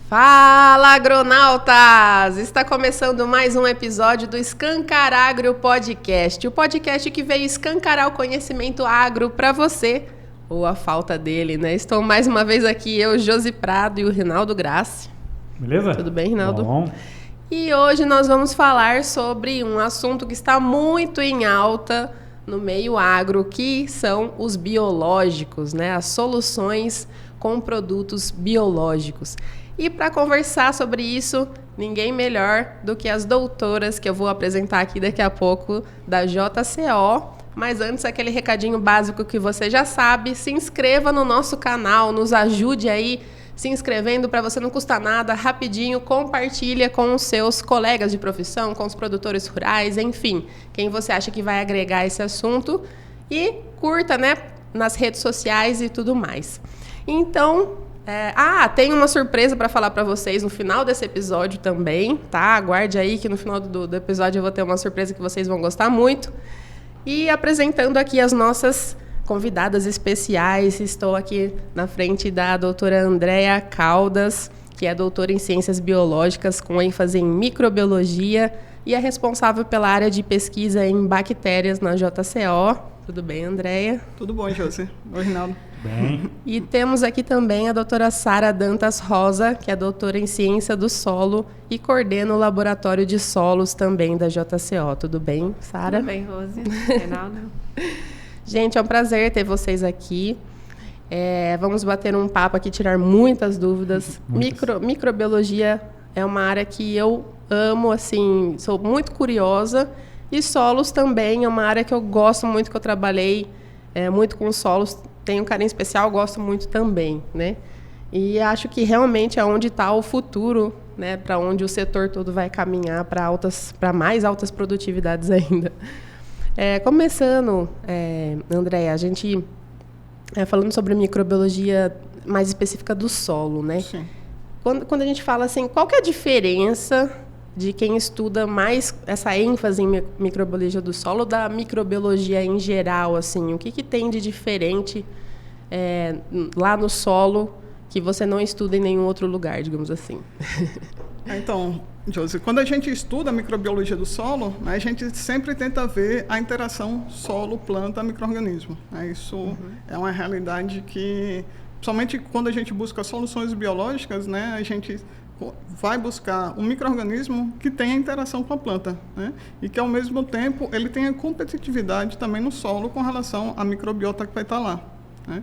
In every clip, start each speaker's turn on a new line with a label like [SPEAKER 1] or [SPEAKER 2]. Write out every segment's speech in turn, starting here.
[SPEAKER 1] Fala, agronautas! Está começando mais um episódio do Escancar Agro Podcast, o podcast que veio escancarar o conhecimento agro para você, ou a falta dele, né? Estou mais uma vez aqui, eu, Josi Prado e o Rinaldo Grassi.
[SPEAKER 2] Beleza?
[SPEAKER 1] Tudo bem, Rinaldo?
[SPEAKER 2] Bom.
[SPEAKER 1] E hoje nós vamos falar sobre um assunto que está muito em alta no meio agro, que são os biológicos, né? As soluções com produtos biológicos. E para conversar sobre isso, ninguém melhor do que as doutoras que eu vou apresentar aqui daqui a pouco da JCO. Mas antes, aquele recadinho básico que você já sabe, se inscreva no nosso canal, nos ajude aí se inscrevendo, para você não custa nada, rapidinho, compartilha com os seus colegas de profissão, com os produtores rurais, enfim, quem você acha que vai agregar esse assunto e curta, né, nas redes sociais e tudo mais. Então, tem uma surpresa para falar para vocês no final desse episódio também, tá? Aguarde aí que no final do episódio eu vou ter uma surpresa que vocês vão gostar muito. E apresentando aqui as nossas convidadas especiais, estou aqui na frente da doutora Andréa Caldas, que é doutora em Ciências Biológicas com ênfase em microbiologia e é responsável pela área de pesquisa em bactérias na JCO. Tudo bem, Andréa?
[SPEAKER 3] Tudo bom, Josi. Oi, Rinaldo.
[SPEAKER 2] Bem.
[SPEAKER 1] E temos aqui também a doutora Sara Dantas Rosa, que é doutora em Ciência do Solo e coordena o Laboratório de Solos também da JCO. Tudo bem, Sara?
[SPEAKER 4] Tudo bem, Rose. Reinaldo.
[SPEAKER 1] Gente, é um prazer ter vocês aqui. Vamos bater um papo aqui, tirar muitas dúvidas. Microbiologia é uma área que eu amo, assim, sou muito curiosa. E solos também é uma área que eu gosto muito, que eu trabalhei muito com solos. Tenho um carinho especial, gosto muito também, né? E acho que realmente é onde está o futuro, né? Para onde o setor todo vai caminhar para mais altas produtividades ainda. Começando, Andréa, a gente falando sobre microbiologia mais específica do solo, né?
[SPEAKER 3] Sim.
[SPEAKER 1] Quando a gente fala assim, qual que é a diferença de quem estuda mais essa ênfase em microbiologia do solo da microbiologia em geral, assim, o que tem de diferente lá no solo que você não estuda em nenhum outro lugar, digamos assim?
[SPEAKER 3] Então, Josi, quando a gente estuda a microbiologia do solo, né, a gente sempre tenta ver a interação solo-planta-micro-organismo. Né? Isso é uma realidade que, somente quando a gente busca soluções biológicas, né, a gente vai buscar um micro-organismo que tenha interação com a planta, né? E que, ao mesmo tempo, ele tenha competitividade também no solo com relação à microbiota que vai estar lá, né?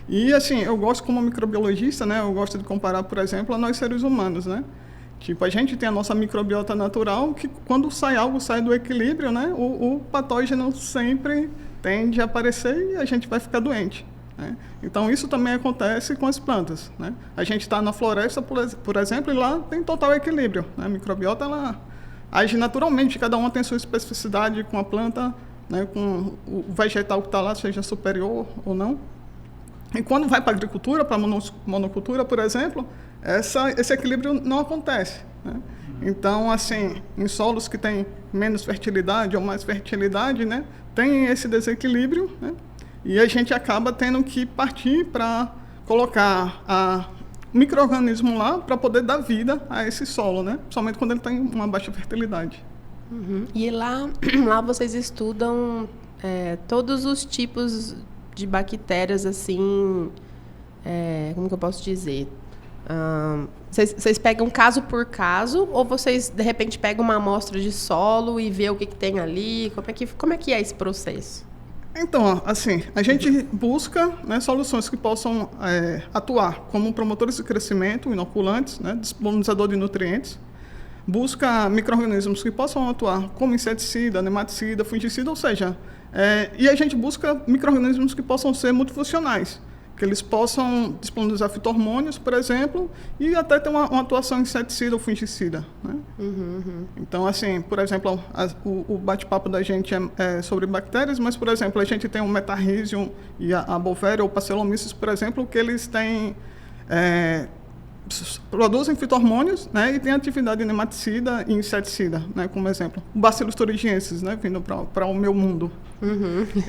[SPEAKER 3] E, assim, eu gosto, como microbiologista, né, eu gosto de comparar, por exemplo, a nós seres humanos, né? Tipo, a gente tem a nossa microbiota natural, que quando algo sai do equilíbrio, né, o patógeno sempre tende a aparecer e a gente vai ficar doente. Né? Então, isso também acontece com as plantas. Né? A gente está na floresta, por exemplo, e lá tem total equilíbrio. Né? A microbiota ela age naturalmente, cada uma tem sua especificidade com a planta, né? Com o vegetal que está lá, seja superior ou não. E quando vai para a agricultura, para a monocultura, por exemplo, esse equilíbrio não acontece. Né? Então, assim, em solos que têm menos fertilidade ou mais fertilidade, né, tem esse desequilíbrio, né? E a gente acaba tendo que partir para colocar o micro-organismo lá para poder dar vida a esse solo, né? Principalmente quando ele tem uma baixa fertilidade.
[SPEAKER 1] Uhum. E lá vocês estudam todos os tipos de bactérias, assim, como que eu posso dizer? Vocês pegam caso por caso ou vocês, de repente, pegam uma amostra de solo e vê o que tem ali? Como é que é esse processo?
[SPEAKER 3] Então, assim, a gente busca, né, soluções que possam atuar como promotores de crescimento, inoculantes, né, disponibilizador de nutrientes, busca micro-organismos que possam atuar como inseticida, nematicida, fungicida, ou seja, e a gente busca micro-organismos que possam ser multifuncionais, que eles possam disponibilizar fito-hormônios, por exemplo, e até ter uma atuação inseticida ou fungicida. Né? Então, assim, por exemplo, o bate-papo da gente é sobre bactérias, mas, por exemplo, a gente tem o Metarrhizium e a Bovéria ou Paxillomyces, por exemplo, que eles têm produzem fito-hormônios, né, e têm atividade nematicida e inseticida, né, como exemplo. O Bacillus thuringiensis, né, vindo para o meu mundo.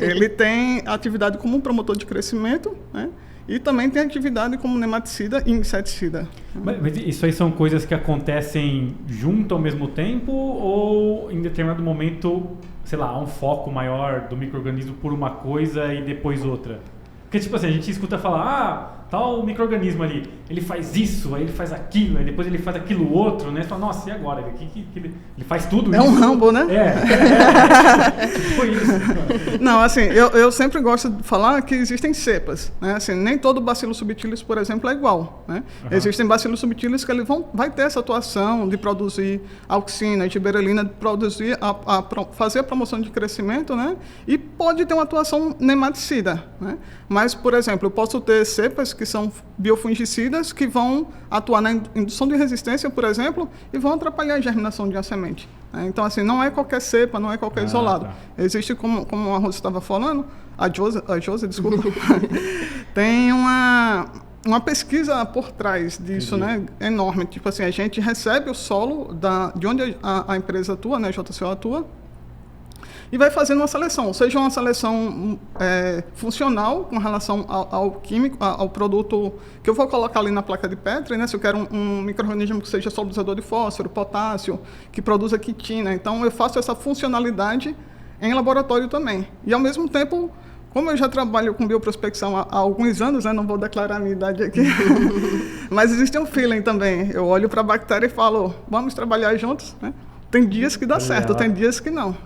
[SPEAKER 3] Ele tem atividade como um promotor de crescimento, né, E também tem atividade como nematicida e inseticida.
[SPEAKER 2] Mas isso aí são coisas que acontecem junto ao mesmo tempo ou em determinado momento, sei lá, há um foco maior do micro-organismo por uma coisa e depois outra? Porque, tipo assim, a gente escuta falar, tal micro-organismo ali, ele faz isso, aí ele faz aquilo, aí depois ele faz aquilo outro, né? Você fala, nossa, e agora? Ele faz tudo isso?
[SPEAKER 3] É um Rambo, né?
[SPEAKER 2] Tipo isso.
[SPEAKER 3] Não, assim, eu sempre gosto de falar que existem cepas, né? Assim, nem todo Bacillus subtilis, por exemplo, é igual, né? Existem Bacillus subtilis que ele vai ter essa atuação de produzir auxina, giberelina, de produzir, fazer a promoção de crescimento, né? E pode ter uma atuação nematicida, né? Mas, por exemplo, eu posso ter cepas que são biofungicidas que vão atuar na indução de resistência, por exemplo, e vão atrapalhar a germinação de uma semente. Então, assim, não é qualquer cepa, não é qualquer isolado.
[SPEAKER 2] Tá.
[SPEAKER 3] Existe, como a Rosa estava falando, a Josi, desculpa, tem uma pesquisa por trás disso, né, enorme. Tipo assim, a gente recebe o solo de onde a empresa atua, né, a JCO atua, e vai fazendo uma seleção, seja uma seleção funcional com relação ao químico, ao produto que eu vou colocar ali na placa de Petri, né? Se eu quero um micro-organismo que seja solubilizador de fósforo, potássio, que produza quitina. Então, eu faço essa funcionalidade em laboratório também. E, ao mesmo tempo, como eu já trabalho com bioprospecção há alguns anos, né? Não vou declarar a minha idade aqui, mas existe um feeling também. Eu olho para a bactéria e falo, vamos trabalhar juntos, né? Tem dias que dá certo, tem dias que não.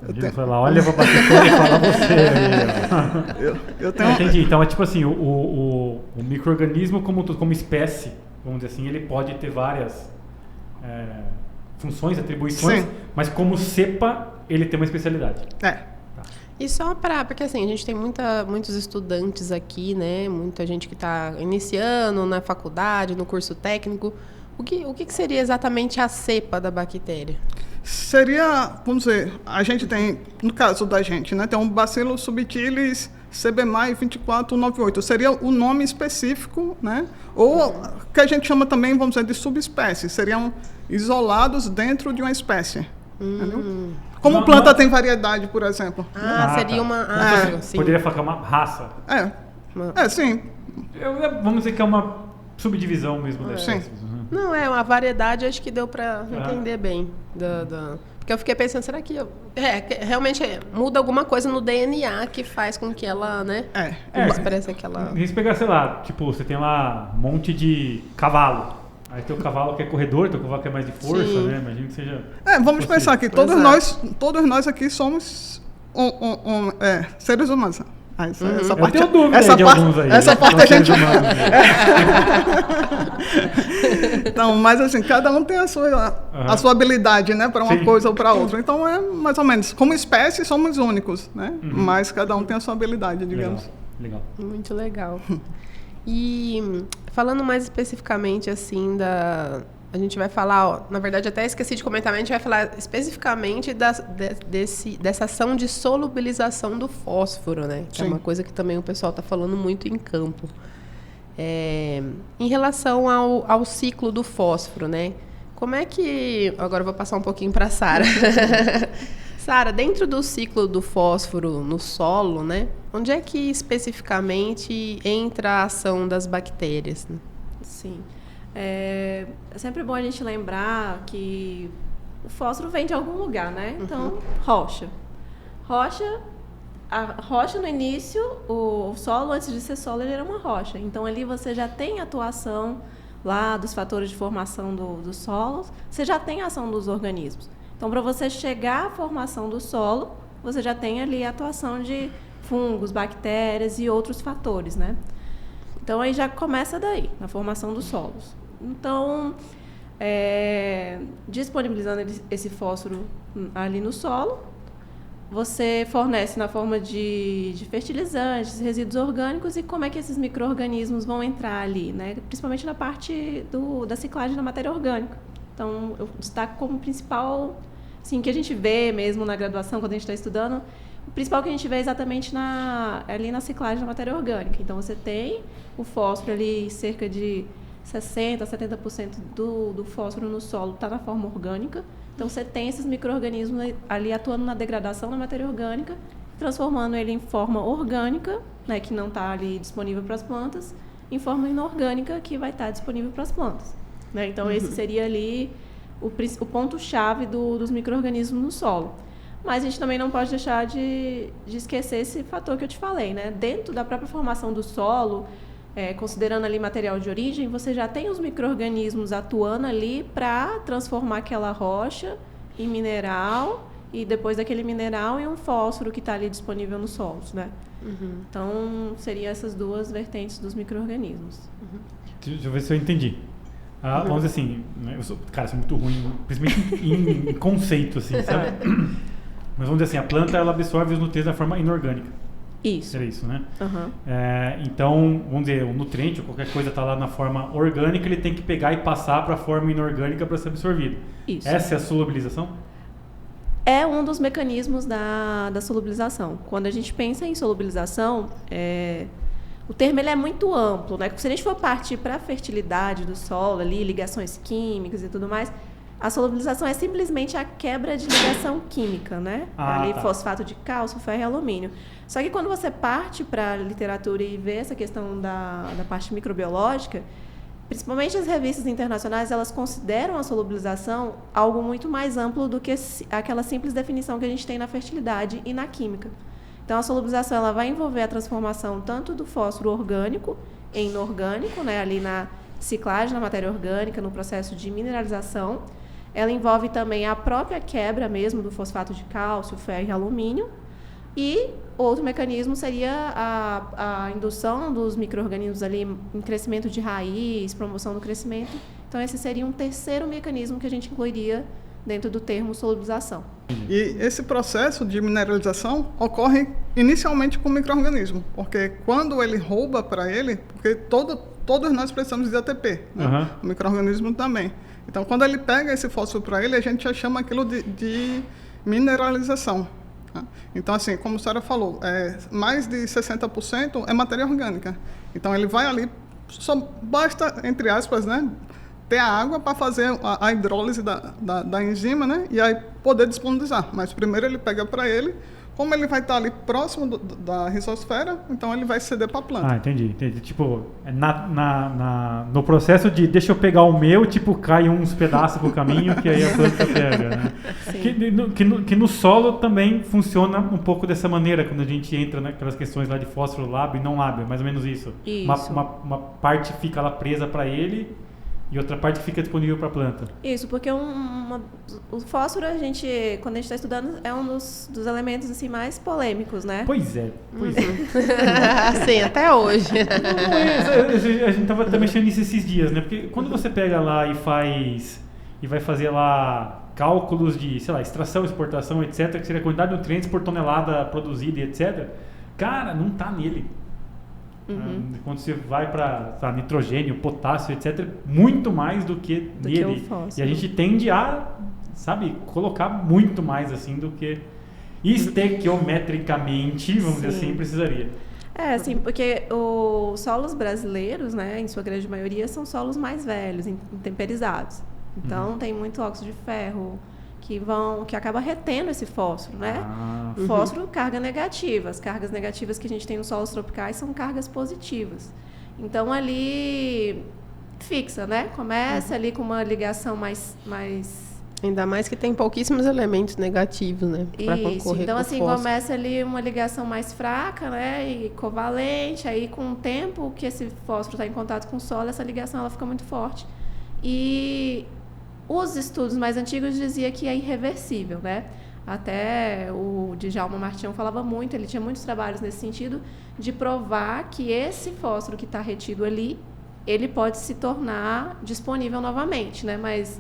[SPEAKER 2] Olha pra bactéria e fala você aí.
[SPEAKER 3] Eu tenho...
[SPEAKER 2] Entendi. Então, é tipo assim, o micro-organismo como espécie, vamos dizer assim, ele pode ter várias funções, atribuições,
[SPEAKER 3] Sim.
[SPEAKER 2] mas como cepa, ele tem uma especialidade.
[SPEAKER 1] E só porque assim, a gente tem muitos estudantes aqui, né? Muita gente que está iniciando na faculdade, no curso técnico. O que seria exatamente a cepa da bactéria?
[SPEAKER 3] Seria, vamos dizer, a gente tem, no caso da gente, né, tem um Bacillus subtilis CBMI 2498, seria o nome específico, né, ou que a gente chama também, vamos dizer, de subespécies, seriam isolados dentro de uma espécie, entendeu? Como planta tem variedade, por exemplo.
[SPEAKER 1] Seria uma... sim.
[SPEAKER 2] Poderia falar que é uma raça.
[SPEAKER 3] Sim.
[SPEAKER 2] Vamos dizer que é uma subdivisão mesmo das
[SPEAKER 3] Sim.
[SPEAKER 2] espécies.
[SPEAKER 1] Não, uma variedade, acho que deu para entender bem. Porque eu fiquei pensando, será que realmente muda alguma coisa no DNA que faz com que ela, né? Parece aquela...
[SPEAKER 2] Se pegar, sei lá, tipo, você tem lá um monte de cavalo. Aí tem o cavalo que é corredor, tem o cavalo que é mais de força,
[SPEAKER 1] Sim.
[SPEAKER 2] né? Imagina que seja...
[SPEAKER 3] Vamos pensar que todos nós aqui somos seres humanos. Essa parte,
[SPEAKER 2] eu tenho dúvida de alguns aí.
[SPEAKER 3] Essa parte a gente...
[SPEAKER 2] Humanos,
[SPEAKER 3] Então, mas assim, cada um tem a sua habilidade, né? Para uma coisa ou para outra. Então, é mais ou menos. Como espécie, somos únicos, né? Mas cada um tem a sua habilidade, digamos.
[SPEAKER 2] Legal.
[SPEAKER 1] Muito legal. E falando mais especificamente, assim, a gente vai falar, na verdade até esqueci de comentar, mas a gente vai falar especificamente dessa ação de solubilização do fósforo, né? Que é uma coisa que também o pessoal está falando muito em campo. Em relação ao ciclo do fósforo, né? Como é que... Agora eu vou passar um pouquinho para a Sara. Sara, dentro do ciclo do fósforo no solo, né? Onde é que especificamente entra a ação das bactérias?
[SPEAKER 4] Sim. É sempre bom a gente lembrar que o fósforo vem de algum lugar, né? Então, rocha. A rocha no início, o solo, antes de ser solo, ele era uma rocha. Então, ali você já tem atuação lá dos fatores de formação dos solos, você já tem a ação dos organismos. Então, para você chegar à formação do solo, você já tem ali a atuação de fungos, bactérias e outros fatores, né? Então, aí já começa daí, na formação dos solos. Então, disponibilizando esse fósforo ali no solo, você fornece na forma de fertilizantes, resíduos orgânicos, e como é que esses micro-organismos vão entrar ali, né? Principalmente na parte da ciclagem da matéria orgânica. Então, eu destaco como principal, assim, que a gente vê mesmo na graduação, quando a gente está estudando, o principal que a gente vê é exatamente ali na ciclagem da matéria orgânica. Então, você tem o fósforo ali, cerca de 60% a 70% do fósforo no solo está na forma orgânica. Então, você tem esses micro-organismos ali atuando na degradação da matéria orgânica, transformando ele em forma orgânica, né, que não está ali disponível para as plantas, em forma inorgânica que vai estar disponível para as plantas, né? Então, esse seria ali o ponto-chave dos micro-organismos no solo. Mas a gente também não pode deixar de esquecer esse fator que eu te falei, né? Dentro da própria formação do solo, considerando ali material de origem, você já tem os micro-organismos atuando ali para transformar aquela rocha em mineral e depois daquele mineral em um fósforo que está ali disponível nos solos, né? Então, seriam essas duas vertentes dos micro-organismos.
[SPEAKER 2] Deixa eu ver se eu entendi. Vamos dizer assim, né, eu sou muito ruim, principalmente em conceito, assim, sabe? Mas vamos dizer assim, a planta ela absorve os nutrientes da forma inorgânica.
[SPEAKER 4] Isso.
[SPEAKER 2] Era isso, né? Então, vamos dizer, o nutriente ou qualquer coisa está lá na forma orgânica, ele tem que pegar e passar para a forma inorgânica para ser absorvido.
[SPEAKER 4] Isso.
[SPEAKER 2] Essa é a solubilização?
[SPEAKER 4] É um dos mecanismos da solubilização. Quando a gente pensa em solubilização, o termo ele é muito amplo, né? Se a gente for partir para a fertilidade do solo, ali, ligações químicas e tudo mais, a solubilização é simplesmente a quebra de ligação química, né? Fosfato de cálcio, ferro e alumínio. Só que quando você parte para a literatura e vê essa questão da parte microbiológica, principalmente as revistas internacionais, elas consideram a solubilização algo muito mais amplo do que aquela simples definição que a gente tem na fertilidade e na química. Então, a solubilização ela vai envolver a transformação tanto do fósforo orgânico em inorgânico, né? Ali na ciclagem da matéria orgânica, no processo de mineralização. Ela envolve também a própria quebra mesmo do fosfato de cálcio, ferro e alumínio. E outro mecanismo seria a indução dos micro-organismos ali em crescimento de raiz, promoção do crescimento. Então, esse seria um terceiro mecanismo que a gente incluiria dentro do termo solubilização.
[SPEAKER 3] E esse processo de mineralização ocorre inicialmente com o micro-organismo, porque quando ele rouba para ele, porque todos nós precisamos de ATP, né? O micro-organismo também. Então, quando ele pega esse fósforo para ele, a gente já chama aquilo de mineralização. Tá? Então, assim, como a senhora falou, mais de 60% é matéria orgânica. Então, ele vai ali, só basta, entre aspas, né, ter a água para fazer a hidrólise da enzima, né, e aí poder disponibilizar. Mas primeiro ele pega para ele, como ele vai estar ali próximo da rizosfera, então ele vai ceder para a planta.
[SPEAKER 2] Entendi. Tipo, no processo de deixa eu pegar o meu, tipo, cai uns pedaços pro caminho que aí a planta pega, né? Que no solo também funciona um pouco dessa maneira, quando a gente entra naquelas questões lá de fósforo lábio e não lábio, mais ou menos isso. Uma parte fica lá presa para ele e outra parte fica disponível para a planta.
[SPEAKER 4] Isso, porque o fósforo, quando a gente está estudando, é um dos elementos assim, mais polêmicos, né?
[SPEAKER 2] Pois é.
[SPEAKER 1] Sim, até hoje.
[SPEAKER 2] A gente estava até mexendo nisso esses dias, né? Porque quando você pega lá e vai fazer lá cálculos de, sei lá, extração, exportação, etc., que seria a quantidade de nutrientes por tonelada produzida e etc., cara, não está nele. Quando você vai para nitrogênio, potássio, etc., muito mais do que nele. E a gente tende a, colocar muito mais assim do que estequiometricamente, vamos dizer assim, precisaria.
[SPEAKER 4] Assim, porque os solos brasileiros, né, em sua grande maioria, são solos mais velhos, intemperizados. Então, tem muito óxido de ferro, que acaba retendo esse fósforo, né? Fósforo, carga negativa. As cargas negativas que a gente tem nos solos tropicais são cargas positivas. Então, ali fixa, né? Começa ali com uma ligação mais...
[SPEAKER 1] Ainda mais que tem pouquíssimos elementos negativos, né? Para concorrer
[SPEAKER 4] então,
[SPEAKER 1] com
[SPEAKER 4] assim,
[SPEAKER 1] o fósforo.
[SPEAKER 4] começa ali uma ligação mais fraca, né? E covalente. Aí, com o tempo que esse fósforo está em contato com o solo, essa ligação ela fica muito forte. E os estudos mais antigos diziam que é irreversível, né? Até o Djalma Martião falava muito, ele tinha muitos trabalhos nesse sentido, de provar que esse fósforo que está retido ali, ele pode se tornar disponível novamente, né? Mas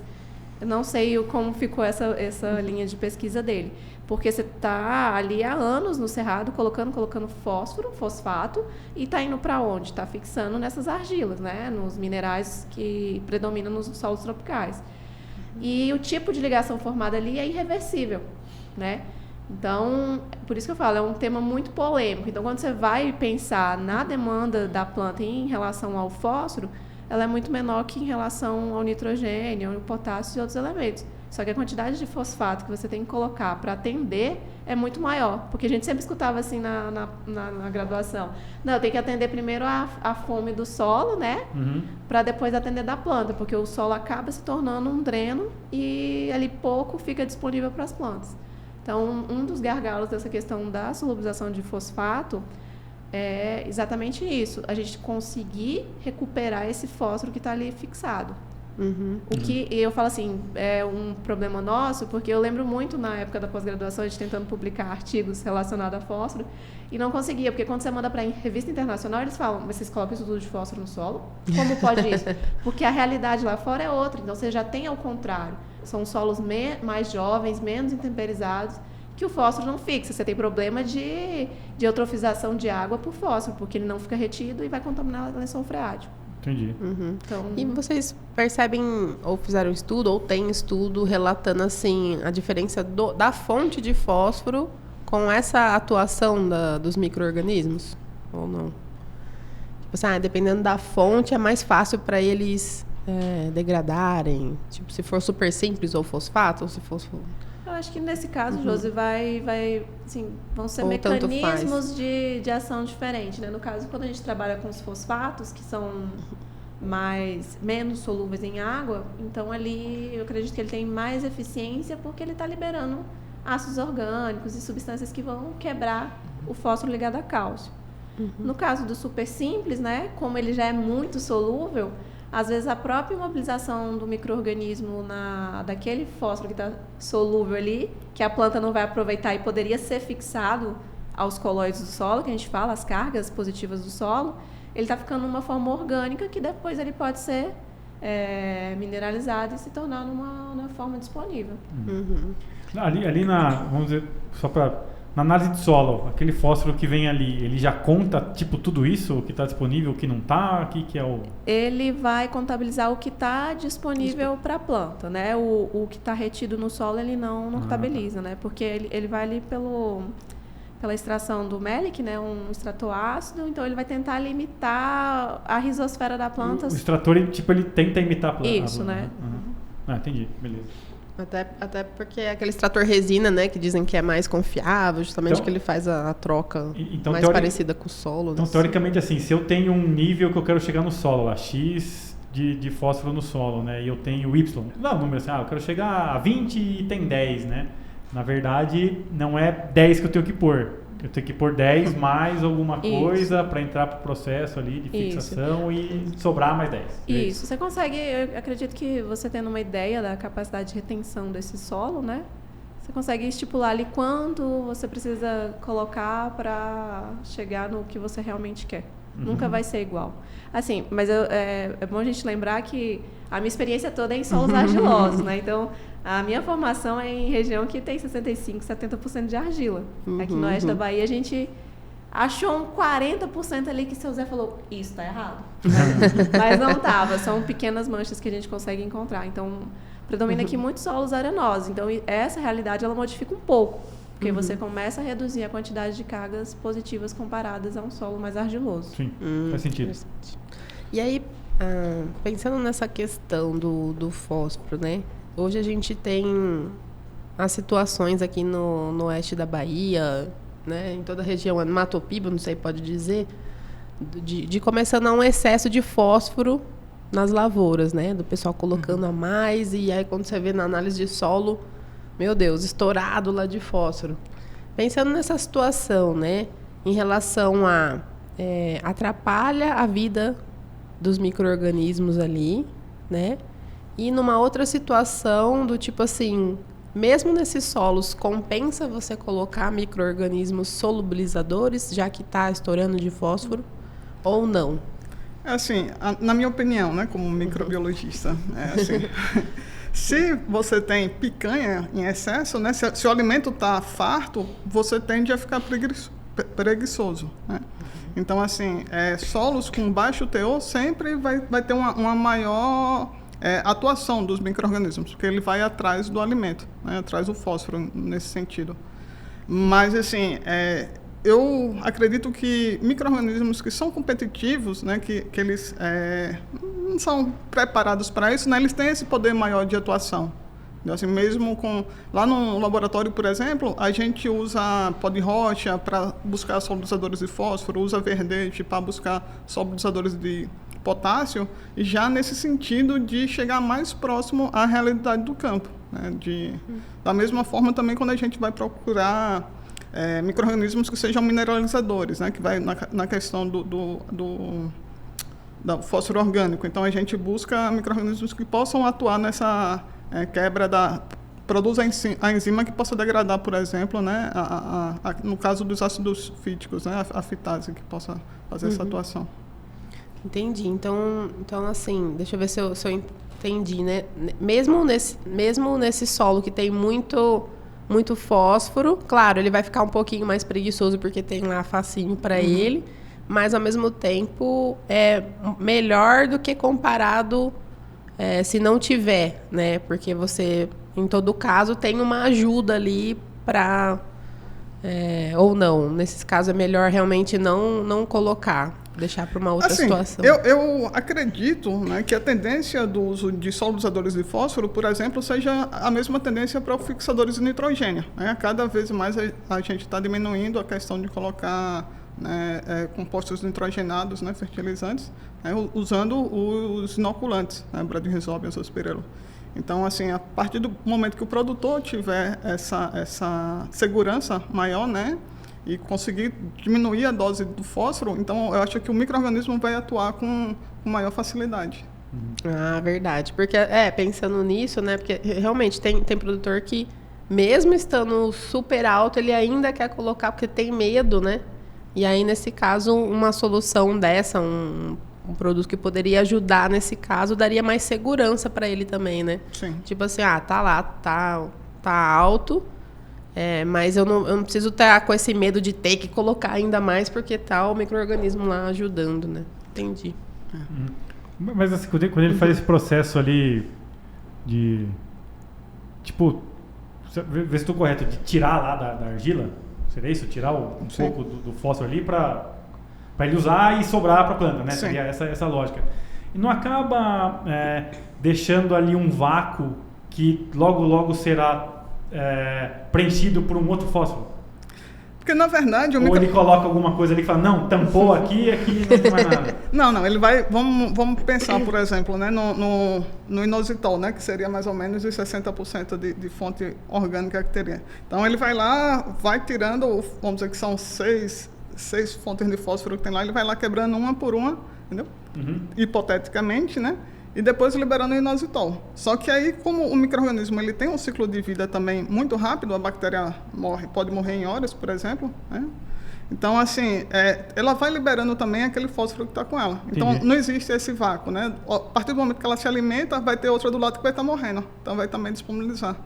[SPEAKER 4] eu não sei como ficou essa linha de pesquisa dele. Porque você está ali há anos no cerrado, colocando fósforo, fosfato, e está indo para onde? Está fixando nessas argilas, né? Nos minerais que predominam nos solos tropicais. E o tipo de ligação formada ali é irreversível, né? Então, por isso que eu falo, é um tema muito polêmico. Então, quando você vai pensar na demanda da planta em relação ao fósforo, ela é muito menor que em relação ao nitrogênio, ao potássio e outros elementos. Só que a quantidade de fosfato que você tem que colocar para atender é muito maior. Porque a gente sempre escutava assim na graduação. Não, tem que atender primeiro a fome do solo, né? Para depois atender da planta. Porque o solo acaba se tornando um dreno e ali pouco fica disponível para as plantas. Então, um dos gargalos dessa questão da solubilização de fosfato é exatamente isso. A gente conseguir recuperar esse fósforo que está ali fixado. O que eu falo assim, é um problema nosso, porque eu lembro muito na época da pós-graduação, a gente tentando publicar artigos relacionados a fósforo, e não conseguia, porque quando você manda para a revista internacional, eles falam, vocês colocam isso tudo de fósforo no solo? Como pode isso? Porque a realidade lá fora é outra, então você já tem ao contrário. São solos mais jovens, menos intemperizados, que o fósforo não fixa. Você tem problema de eutrofização de água por fósforo, porque ele não fica retido e vai contaminar o lençol freático.
[SPEAKER 2] Entendi.
[SPEAKER 1] Então, e vocês percebem, ou fizeram estudo, ou tem estudo relatando assim, a diferença da fonte de fósforo com essa atuação dos micro-organismos? Ou não? Tipo assim, dependendo da fonte, é mais fácil para eles degradarem? Tipo, se for super simples, ou fosfato, ou se for...
[SPEAKER 4] Eu acho que nesse caso, Josi, assim, vão ser
[SPEAKER 1] ou
[SPEAKER 4] mecanismos de ação diferentes, né? No caso, quando a gente trabalha com os fosfatos, que são menos solúveis em água, então ali eu acredito que ele tem mais eficiência porque ele está liberando ácidos orgânicos e substâncias que vão quebrar o fósforo ligado a cálcio. No caso do super simples, né? Como ele já é muito solúvel, às vezes a própria imobilização do micro-organismo daquele fósforo que está solúvel ali, que a planta não vai aproveitar e poderia ser fixado aos colóides do solo, que a gente fala, as cargas positivas do solo, ele está ficando numa forma orgânica que depois ele pode ser mineralizado e se tornar numa forma disponível.
[SPEAKER 2] Ali vamos dizer, só para... Na análise de solo, aquele fósforo que vem ali, ele já conta, tipo, tudo isso, o que está disponível, o que não está, o que é o... Ele
[SPEAKER 4] vai contabilizar o que está disponível para a planta, né? O que está retido no solo, ele não contabiliza, né? Porque ele vai ali pela extração do melic, né? Um extrator ácido, então ele vai tentar limitar a rizosfera da planta.
[SPEAKER 2] O extrator, ele tenta imitar a planta.
[SPEAKER 4] Isso, né?
[SPEAKER 2] Entendi, beleza.
[SPEAKER 1] Até porque é aquele extrator resina, né, que dizem que é mais confiável, justamente
[SPEAKER 2] então,
[SPEAKER 1] que ele faz a troca mais parecida com o solo.
[SPEAKER 2] Então, teoricamente, assim, se eu tenho um nível que eu quero chegar no solo, lá, X de fósforo no solo, né, e eu tenho Y, não, número assim, eu quero chegar a 20 e tem 10, né, na verdade, não é 10 que eu tenho que pôr. Eu tenho que pôr 10 mais alguma coisa para entrar para o processo ali de fixação e sobrar mais 10.
[SPEAKER 4] Isso. Você consegue, eu acredito que você tendo uma ideia da capacidade de retenção desse solo, né? Você consegue estipular ali quanto você precisa colocar para chegar no que você realmente quer. Nunca vai ser igual. Assim, mas é bom a gente lembrar que a minha experiência toda é em solos argilosos, né? Então, a minha formação é em região que tem 65%, 70% de argila. Aqui no oeste da Bahia, a gente achou um 40% ali que seu Zé falou, isso está errado. Mas não estava, são pequenas manchas que a gente consegue encontrar. Então, predomina aqui muitos solos arenosos. Então, essa realidade, ela modifica um pouco. Porque você começa a reduzir a quantidade de cargas positivas comparadas a um solo mais argiloso.
[SPEAKER 2] Sim, faz sentido.
[SPEAKER 1] E aí, pensando nessa questão do fósforo, né? Hoje a gente tem as situações aqui no oeste da Bahia, né? Em toda a região, no Mato Piba, não sei, pode dizer, de começando a um excesso de fósforo nas lavouras, né? Do pessoal colocando a mais, e aí quando você vê na análise de solo, meu Deus, estourado lá de fósforo. Pensando nessa situação, né? Em relação a atrapalha a vida dos micro-organismos ali, né? E numa outra situação do tipo assim, mesmo nesses solos, compensa você colocar micro-organismos solubilizadores, já que está estourando de fósforo, ou não?
[SPEAKER 3] Assim, na minha opinião, né, como microbiologista, assim, se você tem picanha em excesso, né, se o alimento está farto, você tende a ficar preguiçoso, né? Então, assim, solos com baixo teor sempre vai ter uma maior atuação dos micro-organismos, porque ele vai atrás do alimento, né, atrás do fósforo nesse sentido. Mas, assim, eu acredito que micro-organismos que são competitivos, né, que eles não são preparados para isso, né, eles têm esse poder maior de atuação. Assim, mesmo lá no laboratório, por exemplo, a gente usa pó de rocha para buscar solubilizadores de fósforo, usa verdete para buscar solubilizadores de potássio, já nesse sentido de chegar mais próximo à realidade do campo. Né? Da mesma forma também quando a gente vai procurar micro-organismos que sejam mineralizadores, né? Que vai na questão do fósforo orgânico. Então a gente busca micro-organismos que possam atuar nessa quebra produz a enzima que possa degradar, por exemplo, né, no caso dos ácidos fíticos, né, a fitase, que possa fazer essa atuação.
[SPEAKER 1] Entendi. Então assim, deixa eu ver se eu entendi, né? Mesmo nesse solo que tem muito fósforo, claro, ele vai ficar um pouquinho mais preguiçoso porque tem lá facinho para ele, mas ao mesmo tempo é melhor do que comparado se não tiver, né? Porque você, em todo caso, tem uma ajuda ali para... ou não. Nesses casos é melhor realmente não colocar, deixar para uma outra situação.
[SPEAKER 3] Eu acredito, né, que a tendência do uso de solubilizadores de fósforo, por exemplo, seja a mesma tendência para os fixadores de nitrogênio. Né? Cada vez mais a gente está diminuindo a questão de colocar... Né, compostos nitrogenados, né, fertilizantes, né, usando os inoculantes, né, Bradyrhizobia, Azospirillum. Então, assim, a partir do momento que o produtor tiver essa segurança maior, né, e conseguir diminuir a dose do fósforo, então eu acho que o micro-organismo vai atuar com maior facilidade.
[SPEAKER 1] Ah, verdade. Porque, pensando nisso, né, porque realmente tem produtor que, mesmo estando super alto, ele ainda quer colocar porque tem medo, né? E aí, nesse caso, uma solução dessa, um produto que poderia ajudar nesse caso, daria mais segurança para ele também, né?
[SPEAKER 3] Sim.
[SPEAKER 1] Tipo assim, tá lá, tá alto, mas eu não preciso estar com esse medo de ter que colocar ainda mais porque tá o micro-organismo lá ajudando, né? Entendi.
[SPEAKER 2] Mas assim, quando ele faz esse processo ali de... Tipo, vê se estou correto, de tirar lá da argila... Seria isso? Tirar um pouco do fósforo ali para ele usar e sobrar para a planta, né?
[SPEAKER 3] Sim.
[SPEAKER 2] Seria essa lógica. E não acaba deixando ali um vácuo que logo será preenchido por um outro fósforo?
[SPEAKER 3] Porque, na verdade...
[SPEAKER 2] Ou ele coloca alguma coisa ali e fala, não, tampou aqui não tem mais nada.
[SPEAKER 3] Não, ele vai... Vamos pensar, por exemplo, né, no inositol, né, que seria mais ou menos os 60% de fonte orgânica que teria. Então, ele vai lá, vai tirando, vamos dizer que são seis fontes de fósforo que tem lá, ele vai lá quebrando uma por uma, entendeu? Hipoteticamente, né? E depois liberando o inositol. Só que aí, como o micro-organismo ele tem um ciclo de vida também muito rápido, a bactéria pode morrer em horas, por exemplo, né? Então, assim, ela vai liberando também aquele fósforo que está com ela. Então,
[SPEAKER 2] Entendi.
[SPEAKER 3] não existe esse vácuo, né? A partir do momento que ela se alimenta, vai ter outra do lado que vai estar morrendo. Então, vai também disponibilizar.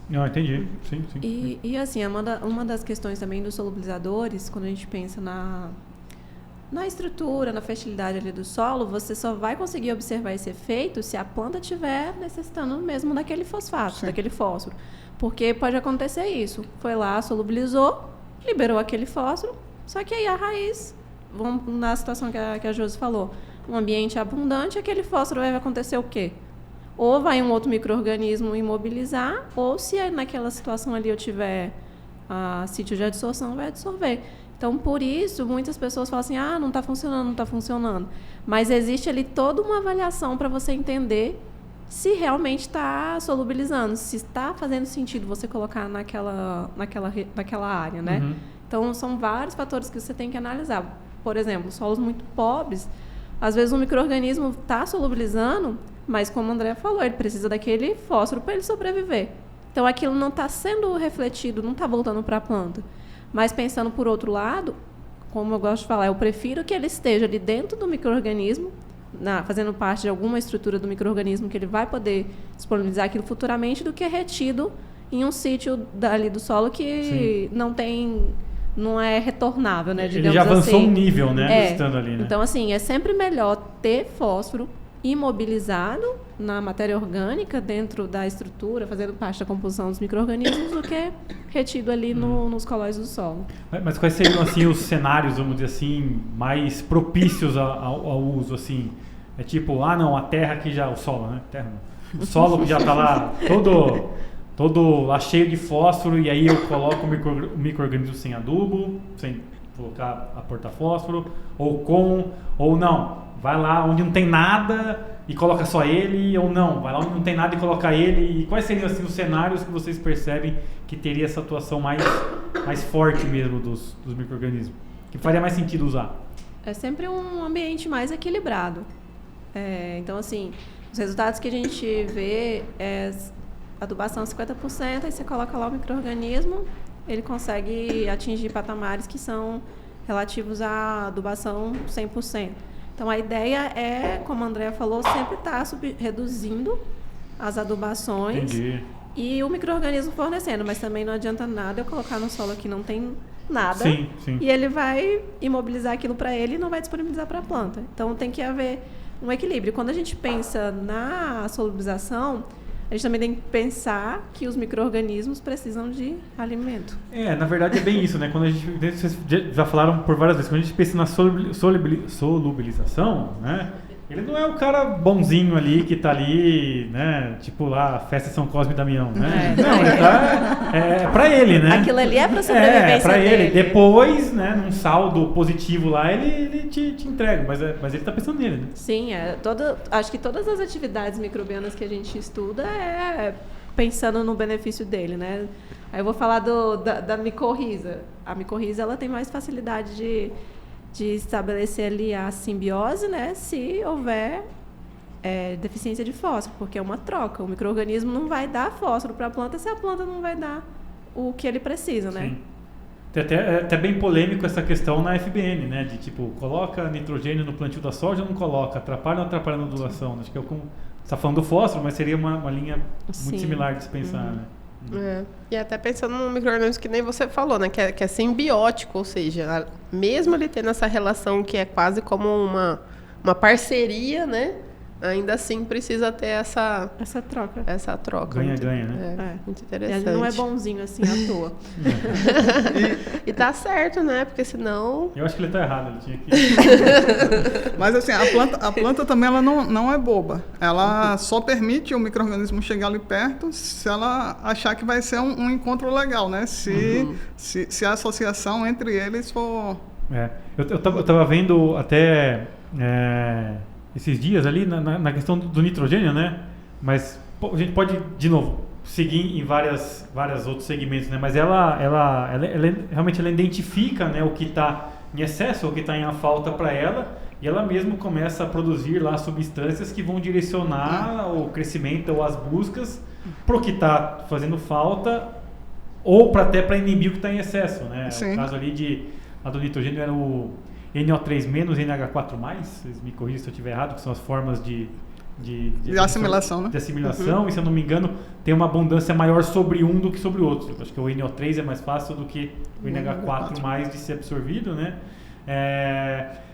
[SPEAKER 2] Não, entendi. Sim.
[SPEAKER 4] E assim, uma das questões também dos solubilizadores, quando a gente pensa na estrutura, na fertilidade ali do solo, você só vai conseguir observar esse efeito se a planta estiver necessitando mesmo daquele fosfato,
[SPEAKER 3] Sim.
[SPEAKER 4] daquele fósforo. Porque pode acontecer isso. Foi lá, solubilizou, liberou aquele fósforo, só que aí a raiz, vamos na situação que a Josi falou, um ambiente abundante, aquele fósforo vai acontecer o quê? Ou vai um outro micro-organismo imobilizar, ou se naquela situação ali eu tiver sítio de adsorção, vai absorver. Então, por isso, muitas pessoas falam assim, não está funcionando. Mas existe ali toda uma avaliação para você entender se realmente está solubilizando, se está fazendo sentido você colocar naquela área, né?
[SPEAKER 2] Uhum.
[SPEAKER 4] Então, são vários fatores que você tem que analisar. Por exemplo, solos muito pobres, às vezes um micro-organismo está solubilizando, mas como o André falou, ele precisa daquele fósforo para ele sobreviver. Então, aquilo não está sendo refletido, não está voltando para a planta. Mas pensando por outro lado, como eu gosto de falar, eu prefiro que ele esteja ali dentro do micro-organismo, fazendo parte de alguma estrutura do micro-organismo que ele vai poder disponibilizar aquilo futuramente, do que retido em um sítio ali do solo que não é retornável, né?
[SPEAKER 2] Ele já avançou um nível, né? Estando ali, né?
[SPEAKER 4] Então, assim, é sempre melhor ter fósforo imobilizado na matéria orgânica dentro da estrutura, fazendo parte da composição dos micro-organismos, do que retido ali nos colóides do solo. Mas
[SPEAKER 2] quais seriam assim os cenários, vamos dizer assim, mais propícios ao uso, assim? É tipo, a terra que já... O solo, né? O solo que já está lá todo todo lá cheio de fósforo e aí eu coloco o micro-organismo sem adubo, sem colocar a porta-fósforo, ou não, vai lá onde não tem nada e coloca só ele, ou não, vai lá onde não tem nada e coloca ele. E quais seriam assim, os cenários que vocês percebem que teria essa atuação mais forte mesmo dos micro-organismos? Que faria mais sentido usar?
[SPEAKER 4] É sempre um ambiente mais equilibrado. Então, assim, os resultados que a gente vê é adubação 50%, aí você coloca lá o micro-organismo, ele consegue atingir patamares que são relativos à adubação 100%. Então, a ideia é, como a Andrea falou, sempre estar reduzindo as adubações.
[SPEAKER 2] Entendi.
[SPEAKER 4] E o micro-organismo fornecendo, mas também não adianta nada eu colocar no solo que não tem nada.
[SPEAKER 2] Sim.
[SPEAKER 4] E ele vai imobilizar aquilo para ele e não vai disponibilizar para a planta. Então, tem que haver um equilíbrio. Quando a gente pensa na solubilização, a gente também tem que pensar que os micro-organismos precisam de alimento.
[SPEAKER 2] Na verdade é bem isso, né? Quando a gente, vocês já falaram por várias vezes, quando a gente pensa na solubilização, né? Ele não é o cara bonzinho ali que tá ali, né? Tipo lá, festa São Cosme e Damião, né? Não, ele tá... É pra ele, né?
[SPEAKER 4] Aquilo ali é pra sobrevivência
[SPEAKER 2] É, pra ele.
[SPEAKER 4] dele.
[SPEAKER 2] Depois, né, num saldo positivo lá, ele te entrega, mas ele tá pensando nele, né?
[SPEAKER 4] Sim, acho que todas as atividades microbianas que a gente estuda é pensando no benefício dele, né? Aí eu vou falar da micorriza. A micorriza, ela tem mais facilidade de estabelecer ali a simbiose, né, se houver deficiência de fósforo, porque é uma troca. O micro-organismo não vai dar fósforo para a planta se a planta não vai dar o que ele precisa, né?
[SPEAKER 2] Sim. É até bem polêmico essa questão na FBN, né, de tipo, coloca nitrogênio no plantio da soja ou não coloca, atrapalha ou não atrapalha na ondulação? Acho que você está falando do fósforo, mas seria uma linha muito similar de se pensar, né?
[SPEAKER 1] E até pensando num micro-organismo que nem você falou, né? Que é simbiótico, ou seja, mesmo ele tendo essa relação que é quase como uma parceria, né? Ainda assim precisa ter essa troca.
[SPEAKER 2] Ganha-ganha, né?
[SPEAKER 1] Muito
[SPEAKER 4] E
[SPEAKER 1] interessante.
[SPEAKER 4] ele não é bonzinho assim à toa.
[SPEAKER 1] E tá certo, né? Porque senão...
[SPEAKER 2] Eu acho que ele tá errado, ele tinha que...
[SPEAKER 3] Mas assim, a planta também ela não é boba. Ela só permite o micro-organismo chegar ali perto se ela achar que vai ser um encontro legal, né? Se a associação entre eles for...
[SPEAKER 2] Eu tava vendo até esses dias ali na questão do nitrogênio, né? Mas a gente pode, de novo, seguir em vários outros segmentos, né? Mas ela realmente ela identifica, né, o que está em excesso, o que está em falta para ela, e ela mesmo começa a produzir lá substâncias que vão direcionar o crescimento ou as buscas para o que está fazendo falta ou até para inibir o que está em excesso, né?
[SPEAKER 3] Sim.
[SPEAKER 2] O caso ali do nitrogênio era o NO3- NH4+, vocês me corrigem se eu estiver errado, que são as formas de
[SPEAKER 3] assimilação, né?
[SPEAKER 2] De assimilação, e se eu não me engano, tem uma abundância maior sobre um do que sobre o outro. Eu acho que o NO3 é mais fácil do que o NH4+ de ser absorvido, né?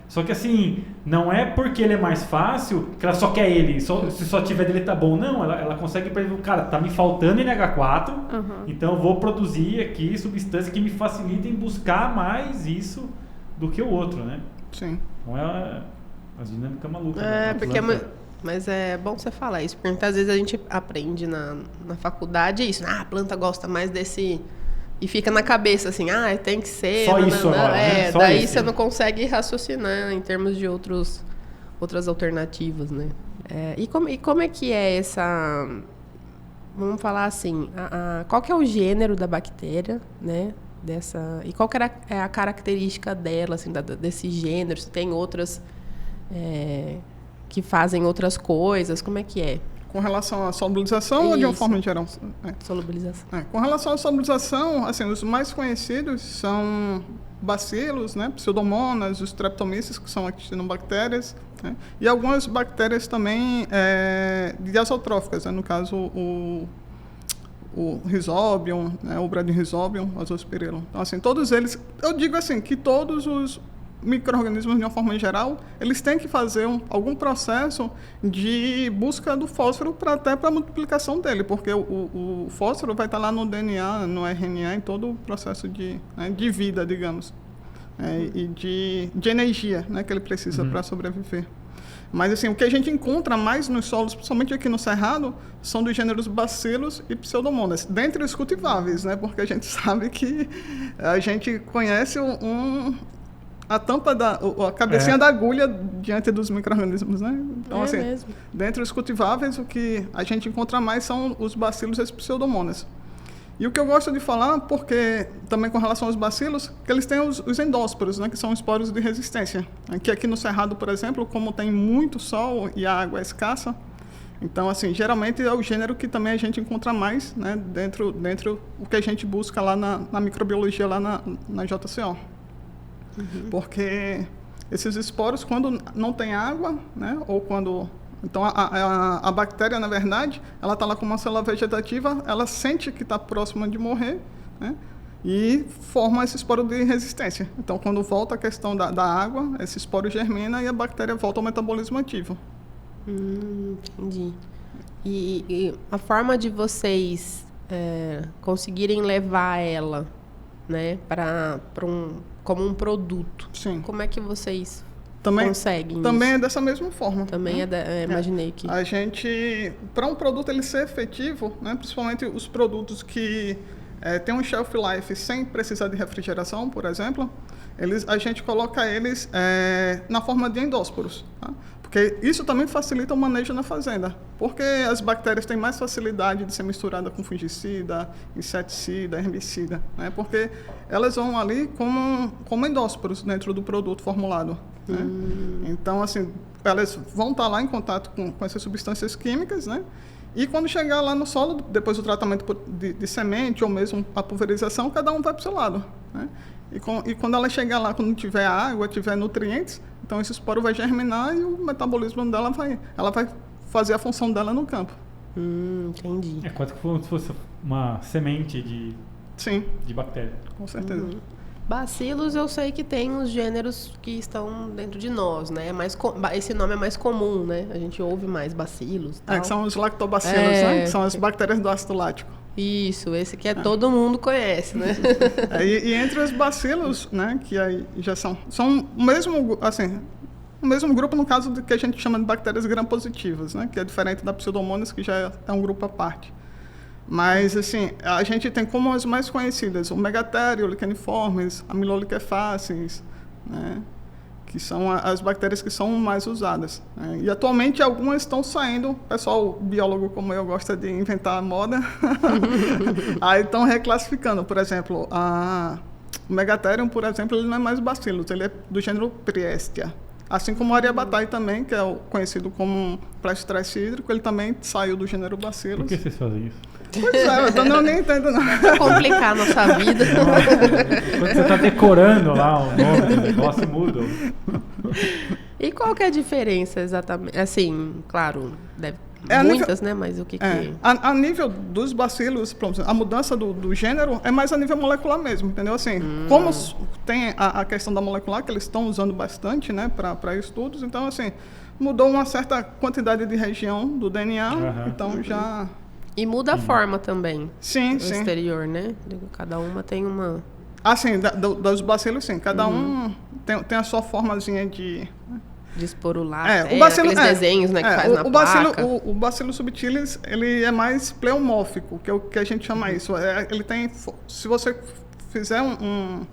[SPEAKER 2] Só que assim, não é porque ele é mais fácil que ela só quer ele, se só tiver dele tá bom. Não, ela consegue prever, cara, tá me faltando NH4, então eu vou produzir aqui substâncias que me facilitem buscar mais isso do que o outro, né?
[SPEAKER 3] Sim.
[SPEAKER 2] Então as dinâmicas malucas.
[SPEAKER 1] Mas é bom você falar isso, porque muitas vezes a gente aprende na faculdade isso. A planta gosta mais desse... E fica na cabeça assim, tem que ser...
[SPEAKER 2] Só isso agora, né? Só
[SPEAKER 1] daí
[SPEAKER 2] esse.
[SPEAKER 1] você não consegue raciocinar em termos de outras alternativas, né? E como é que é essa... Vamos falar assim, qual que é o gênero da bactéria, né? E qual que é a característica dela, assim, desse gênero? Se tem outras que fazem outras coisas, como é que é?
[SPEAKER 3] Com relação à solubilização ou de uma forma geral?
[SPEAKER 1] Solubilização.
[SPEAKER 3] Com relação à solubilização, assim, os mais conhecidos são bacilos, né, pseudomonas, os streptomyces, que são actinobactérias, né, e algumas bactérias também diazotróficas, né, no caso o Rhizobium, né, o Bradyrhizobium, o Azospirillum. Então, assim, todos eles, eu digo assim, que todos os micro-organismos, de uma forma geral, eles têm que fazer algum processo de busca do fósforo até para a multiplicação dele, porque o fósforo vai estar lá no DNA, no RNA, em todo o processo de vida, digamos, e de energia, né, que ele precisa para sobreviver. Mas assim, o que a gente encontra mais nos solos, principalmente aqui no Cerrado, são dos gêneros Bacillus e Pseudomonas, dentre os cultiváveis, né? Porque a gente sabe que a gente conhece a tampa a cabecinha da agulha diante dos micro-organismos, né? Então, assim,
[SPEAKER 1] mesmo.
[SPEAKER 3] dentre os cultiváveis, o que a gente encontra mais são os Bacillus e as Pseudomonas. E o que eu gosto de falar, porque também com relação aos bacilos, que eles têm os endósporos, né, que são esporos de resistência. Aqui no Cerrado, por exemplo, como tem muito sol e a água é escassa, então, assim, geralmente é o gênero que também a gente encontra mais, né, dentro do que a gente busca lá na microbiologia, lá na JCO. Porque esses esporos, quando não tem água, né, ou quando... Então, a bactéria, na verdade, ela está lá com uma célula vegetativa, ela sente que está próxima de morrer, né? E forma esse esporo de resistência. Então, quando volta a questão da água, esse esporo germina e a bactéria volta ao metabolismo ativo.
[SPEAKER 1] Entendi. E a forma de vocês conseguirem levar ela, né, como um produto,
[SPEAKER 3] Sim.
[SPEAKER 1] como é que vocês...
[SPEAKER 3] Também
[SPEAKER 1] conseguem
[SPEAKER 3] é dessa mesma forma.
[SPEAKER 1] Também imaginei que...
[SPEAKER 3] A gente, para um produto ele ser efetivo, né, principalmente os produtos que têm um shelf life sem precisar de refrigeração, por exemplo, a gente coloca eles na forma de endósporos. Tá? Porque isso também facilita o manejo na fazenda. Porque as bactérias têm mais facilidade de ser misturada com fungicida, inseticida, herbicida. Né? Porque elas vão ali como endósporos dentro do produto formulado. Né? Então, assim, elas vão estar lá em contato com essas substâncias químicas, né? E quando chegar lá no solo, depois do tratamento de semente ou mesmo a pulverização, cada um vai para o seu lado. Né? E quando ela chegar lá, quando tiver água, tiver nutrientes, então esse esporo vai germinar e o metabolismo dela ela vai fazer a função dela no campo.
[SPEAKER 1] Entendi.
[SPEAKER 2] É quase que fosse uma semente de bactéria.
[SPEAKER 3] Com certeza.
[SPEAKER 1] Bacilos, eu sei que tem os gêneros que estão dentro de nós, né? Esse nome é mais comum, né? A gente ouve mais bacilos.
[SPEAKER 3] Que são os lactobacilos, né? Que são as bactérias do ácido lático.
[SPEAKER 1] Isso, esse que todo mundo conhece, né?
[SPEAKER 3] E entre os bacilos, né? Que aí já são o mesmo, assim, o mesmo grupo no caso do que a gente chama de bactérias gram-positivas, né? Que é diferente da Pseudomonas, que já é um grupo à parte. Mas, assim, a gente tem como as mais conhecidas o Megatherium, Licheniformes, Amyloliquefaces, né? Que são as bactérias que são mais usadas. Né? E, atualmente, algumas estão saindo. O pessoal, biólogo como eu, gosta de inventar a moda. Aí estão reclassificando. Por exemplo, o Megatherium, por exemplo, ele não é mais bacillus, ele é do gênero Priestia. Assim como o Ariabatai também, que é conhecido como Plastitrece hídrico, ele também saiu do gênero Bacillus.
[SPEAKER 2] Por que vocês fazem isso?
[SPEAKER 3] Pois é, então eu nem entendo não.
[SPEAKER 1] Pra complicar a nossa vida.
[SPEAKER 2] Quando você está decorando lá o nome do negócio, muda.
[SPEAKER 1] E qual que é a diferença exatamente? Assim, claro, deve muitas, né? Mas o que que...
[SPEAKER 3] A nível dos bacilos, a mudança do gênero é mais a nível molecular mesmo, entendeu? Assim, como tem a questão da molecular, que eles estão usando bastante, né, para estudos, então, assim, mudou uma certa quantidade de região do DNA, então já...
[SPEAKER 1] E muda a forma também.
[SPEAKER 3] Sim,
[SPEAKER 1] no
[SPEAKER 3] sim.
[SPEAKER 1] exterior, né? Cada uma tem uma...
[SPEAKER 3] Ah, sim, dos bacilos, sim. Cada um tem a sua formazinha de
[SPEAKER 1] esporular,
[SPEAKER 3] o bacilo,
[SPEAKER 1] aqueles desenhos, né, que faz na placa.
[SPEAKER 3] O Bacillus subtilis, ele é mais pleomórfico, que é o que a gente chama isso. Ele tem, se você fizer um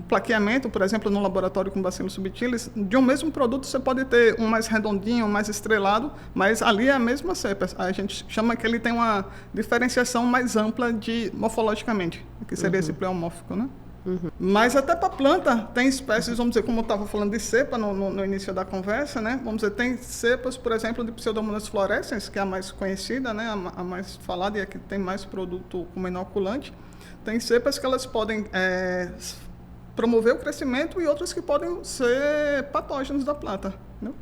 [SPEAKER 3] plaqueamento, por exemplo, no laboratório com Bacillus subtilis, de um mesmo produto você pode ter um mais redondinho, um mais estrelado, mas ali é a mesma cepa. A gente chama que ele tem uma diferenciação mais ampla morfologicamente, que seria esse pleomórfico, né? Mas até para planta tem espécies, vamos dizer, como eu estava falando de cepa no início da conversa, né? Vamos dizer, tem cepas, por exemplo, de Pseudomonas fluorescens, que é a mais conhecida, né? A mais falada e a que tem mais produto como inoculante. Tem cepas que elas podem promover o crescimento e outras que podem ser patógenos da planta, né?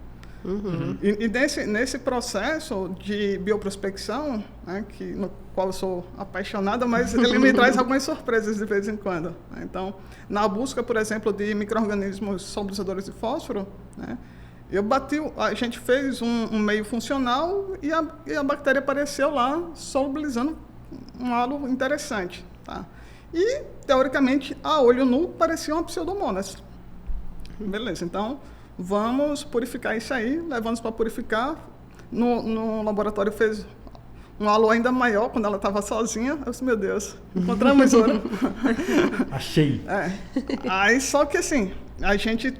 [SPEAKER 3] E nesse processo de bioprospecção, né, no qual eu sou apaixonada, mas ele me traz algumas surpresas de vez em quando. Né? Então, na busca, por exemplo, de micro-organismos solubilizadores de fósforo, né, a gente fez um meio funcional e a bactéria apareceu lá solubilizando um halo interessante. Tá? E, teoricamente, a olho nu parecia uma Pseudomonas. Beleza, então... vamos purificar isso aí, levamos para purificar. No laboratório fez um halo ainda maior quando ela estava sozinha. Eu disse, meu Deus, encontramos ouro.
[SPEAKER 2] Achei.
[SPEAKER 3] Aí só que assim, a gente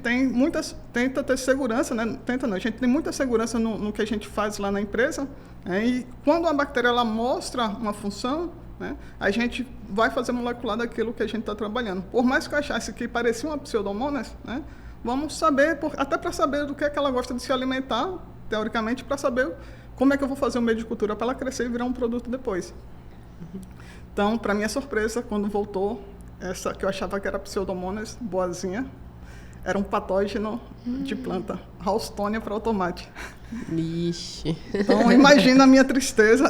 [SPEAKER 3] tenta ter segurança, né? A gente tem muita segurança no que a gente faz lá na empresa. E quando a bactéria ela mostra uma função, né, a gente vai fazer molecular daquilo que a gente está trabalhando. Por mais que eu achasse que parecia uma Pseudomonas, né, vamos saber, até para saber do que é que ela gosta de se alimentar, teoricamente, para saber como é que eu vou fazer um meio de cultura para ela crescer e virar um produto depois. Então, para minha surpresa, quando voltou, essa que eu achava que era Pseudomonas boazinha, era um patógeno de planta, Ralstonia para o tomate.
[SPEAKER 1] Ixi.
[SPEAKER 3] Então, imagina a minha tristeza.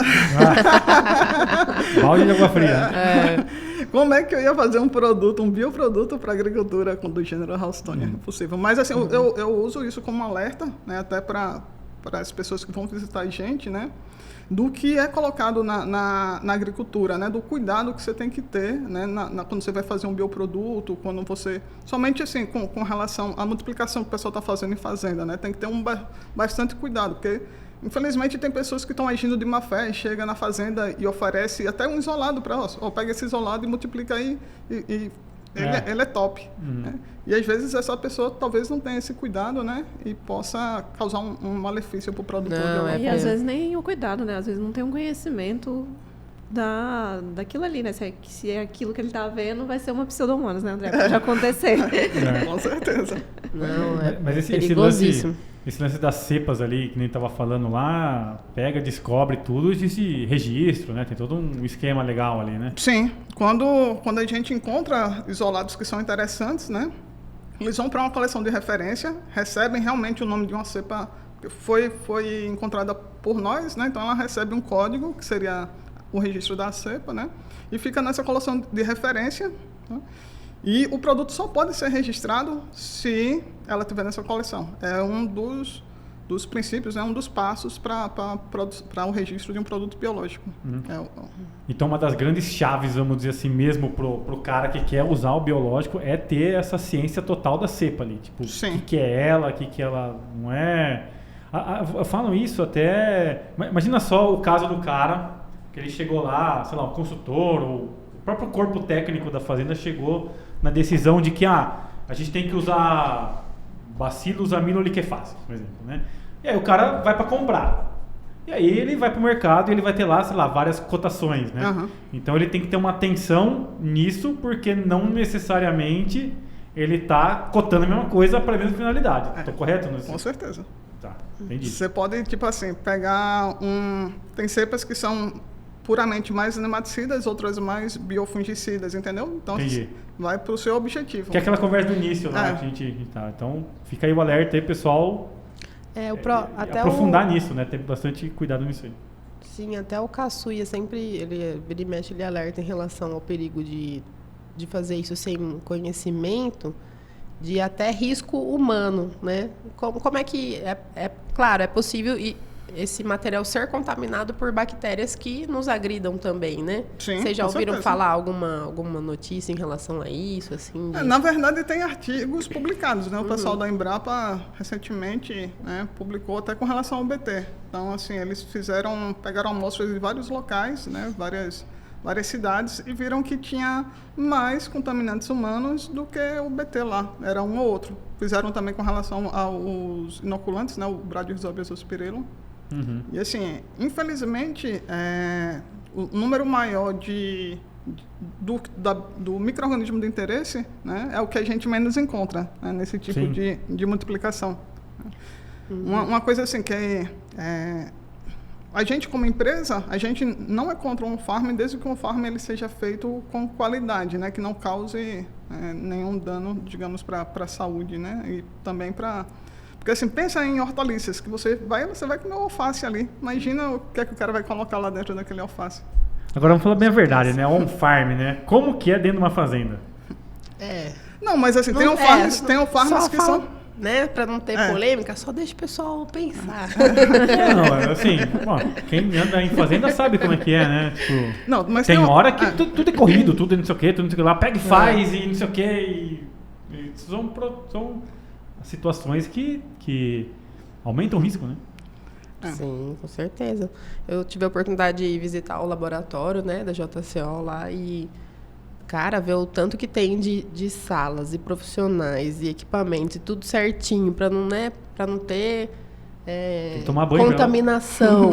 [SPEAKER 2] Balde de água fria.
[SPEAKER 3] Como é que eu ia fazer um bioproduto para a agricultura do gênero Ralstonia? É possível. Mas, assim, eu uso isso como alerta, né, até para as pessoas que vão visitar a gente, né, do que é colocado na agricultura, né, do cuidado que você tem que ter, né, quando você vai fazer um bioproduto, quando você... Somente assim, com relação à multiplicação que o pessoal está fazendo em fazenda, né, tem que ter bastante cuidado, porque, infelizmente, tem pessoas que estão agindo de má fé, chega na fazenda e oferece até um isolado para nós, ou pega esse isolado e multiplica aí e ele é top. Né? E às vezes essa pessoa talvez não tenha esse cuidado, né? E possa causar um malefício para o produtor.
[SPEAKER 4] E às vezes nem o cuidado, né? Às vezes não tem um conhecimento daquilo ali, né? Se é aquilo que ele está vendo, vai ser uma Pseudomonas, né, André? Pode acontecer.
[SPEAKER 3] Com certeza.
[SPEAKER 1] Não,
[SPEAKER 2] Mas esse lance das cepas ali, que nem estava falando lá, pega, descobre tudo, existe registro, né? Tem todo um esquema legal ali, né?
[SPEAKER 3] Sim. Quando a gente encontra isolados que são interessantes, né? Eles vão para uma coleção de referência, recebem realmente o nome de uma cepa que foi encontrada por nós, né? Então ela recebe um código, que seria o registro da cepa, né? E fica nessa coleção de referência, né? E o produto só pode ser registrado se ela estiver nessa coleção. É um dos princípios, é um dos passos para o registro de um produto biológico.
[SPEAKER 2] Então, uma das grandes chaves, vamos dizer assim mesmo, pro cara que quer usar o biológico é ter essa ciência total da cepa ali. Tipo, o que é ela, o que ela não é. Falam isso até... Imagina só o caso do cara, que ele chegou lá, sei lá, um consultor, ou o próprio corpo técnico da fazenda chegou na decisão de que a gente tem que usar Bacillus aminoliquefaces, por exemplo, né? E aí o cara vai para comprar. E aí ele vai para o mercado e ele vai ter lá, sei lá, várias cotações, né? Então ele tem que ter uma atenção nisso, porque não necessariamente ele está cotando a mesma coisa para a mesma finalidade. Estou correto nisso?
[SPEAKER 3] Com certeza.
[SPEAKER 2] Tá, entendi.
[SPEAKER 3] Você pode, tipo assim, pegar tem cepas que são puramente mais nematicidas, outras mais biofungicidas, entendeu? Então, vai para o seu objetivo.
[SPEAKER 2] Que é aquela conversa do início, né? Que a gente tá. Então, fica aí o alerta aí, pessoal.
[SPEAKER 1] Até
[SPEAKER 2] aprofundar nisso, né? Ter bastante cuidado nisso aí.
[SPEAKER 1] Sim, até o Caçuia sempre, ele vira e mexe, ele alerta em relação ao perigo de fazer isso sem conhecimento, de até risco humano, né? Como é que... Claro, é possível... esse material ser contaminado por bactérias que nos agridam também, né?
[SPEAKER 3] Sim,
[SPEAKER 1] vocês já ouviram falar alguma notícia em relação a isso? Assim,
[SPEAKER 3] Na verdade, tem artigos publicados, né? O pessoal da Embrapa, recentemente, né, publicou até com relação ao BT. Então, assim, eles pegaram amostras de vários locais, né, várias cidades, e viram que tinha mais contaminantes humanos do que o BT lá. Era um ou outro. Fizeram também com relação aos inoculantes, né? O Bradyrhizobia zospirillum. E assim, infelizmente, o número maior do micro-organismo de interesse, né, é o que a gente menos encontra, né, nesse tipo de multiplicação. Uma coisa assim que a gente como empresa, a gente não é contra um farm desde que um farm ele seja feito com qualidade, né, que não cause nenhum dano, digamos, para a saúde, né, e também para... Porque assim, pensa em hortaliças, que você vai comer alface ali. Imagina o que é que o cara vai colocar lá dentro daquele alface.
[SPEAKER 2] Agora vamos falar bem a verdade, né? On-farm, né? Como que é dentro de uma fazenda?
[SPEAKER 3] Não, mas assim, tem farms que são...
[SPEAKER 1] Né, para não ter polêmica, só deixa o pessoal pensar.
[SPEAKER 2] Não, assim, quem anda em fazenda sabe como é que é, né? Tipo,
[SPEAKER 3] não, mas
[SPEAKER 2] tem hora que tudo é corrido, tudo é não sei o que, tudo não sei o que lá, pega e faz e não sei o que. situações que aumentam o risco, né?
[SPEAKER 1] Sim, com certeza. Eu tive a oportunidade de visitar o laboratório, né, da JCO lá e, cara, ver o tanto que tem de salas e profissionais e equipamentos e tudo certinho para não, né, para não ter
[SPEAKER 2] tem que tomar banho
[SPEAKER 1] contaminação.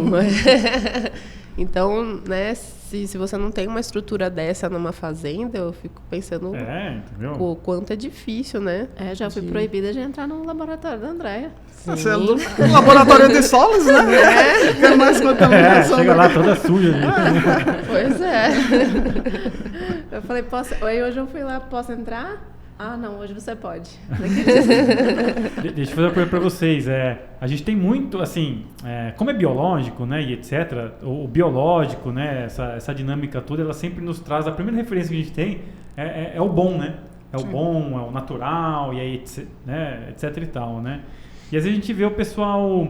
[SPEAKER 1] Então, né, se você não tem uma estrutura dessa numa fazenda, eu fico pensando
[SPEAKER 2] entendeu?
[SPEAKER 1] o quanto é difícil, né?
[SPEAKER 4] Já fui proibida de entrar no laboratório da Andréia.
[SPEAKER 3] Sendo um laboratório de solos, né? Que é mais contaminação.
[SPEAKER 2] Chega lá toda suja.
[SPEAKER 1] Pois é.
[SPEAKER 4] Eu falei, hoje eu fui lá, posso entrar? Ah, não, hoje você pode.
[SPEAKER 2] Deixa eu fazer uma pergunta para vocês. A gente tem muito, assim, como é biológico, né, e etc., o biológico, né, essa dinâmica toda, ela sempre nos traz, a primeira referência que a gente tem é o bom, né? É o bom, é o natural, e aí, né, etc e tal, né? E às vezes a gente vê o pessoal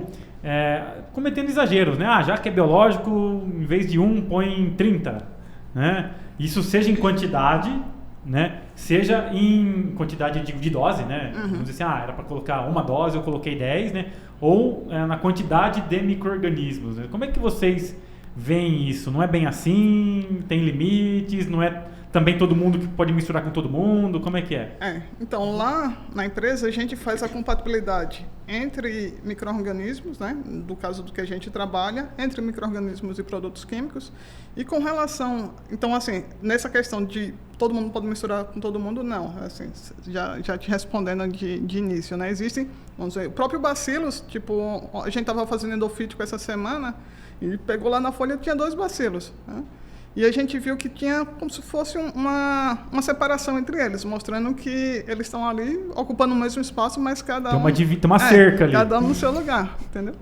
[SPEAKER 2] cometendo exageros, né? Já que é biológico, em vez de 1, põe 30, né? Isso seja em quantidade, né? Seja em quantidade de dose, né? Vamos dizer assim, era para colocar uma dose, eu coloquei 10, né? Ou na quantidade de micro-organismos, né? Como é que vocês veem isso? Não é bem assim? Tem limites? Não é também todo mundo que pode misturar com todo mundo? Como é que é?
[SPEAKER 3] Então, lá na empresa, a gente faz a compatibilidade entre micro-organismos, né? Do caso do que a gente trabalha, entre micro-organismos e produtos químicos. E com relação... Então, assim, nessa questão de todo mundo pode misturar com todo mundo, não. Assim, já te respondendo de início, né? Existem, vamos dizer, o próprio bacilos, tipo, a gente estava fazendo endofítico essa semana e pegou lá na folha, tinha 2 bacilos, né? E a gente viu que tinha como se fosse uma separação entre eles, mostrando que eles estão ali ocupando o mesmo espaço, mas cada um...
[SPEAKER 2] Tem uma cerca ali.
[SPEAKER 3] Cada um no seu lugar, entendeu?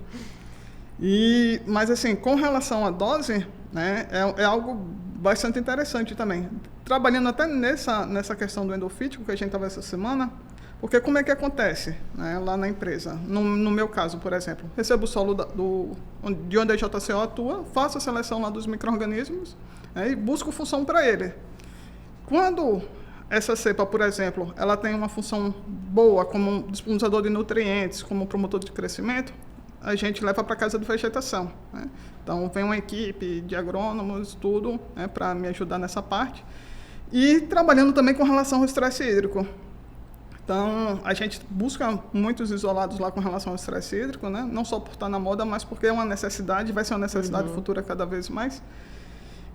[SPEAKER 3] Mas assim, com relação à dose, né, é algo bastante interessante também. Trabalhando até nessa questão do endofítico que a gente estava essa semana, porque como é que acontece, né, lá na empresa? No meu caso, por exemplo, recebo o solo de onde a JCO atua, faço a seleção lá dos micro-organismos, né, e busco função para ele. Quando essa cepa, por exemplo, ela tem uma função boa como um disponibilizador de nutrientes, como promotor de crescimento, a gente leva para a casa de vegetação, né? Então, vem uma equipe de agrônomos, tudo, né, para me ajudar nessa parte. E trabalhando também com relação ao estresse hídrico. Então, a gente busca muitos isolados lá com relação ao estresse hídrico, né? Não só por estar na moda, mas porque é uma necessidade, vai ser uma necessidade futura cada vez mais.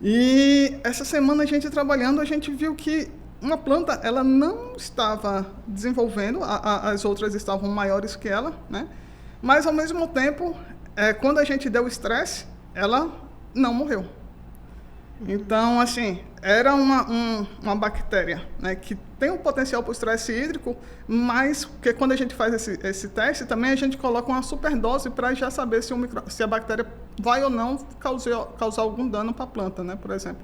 [SPEAKER 3] E essa semana a gente trabalhando, a gente viu que uma planta, ela não estava desenvolvendo, as outras estavam maiores que ela, né? Mas, ao mesmo tempo, quando a gente deu estresse, ela não morreu. Então, assim, era uma bactéria, né, que tem um potencial para o estresse hídrico, mas que quando a gente faz esse teste, também a gente coloca uma superdose para já saber se a bactéria vai ou não causar algum dano para a planta, né, por exemplo.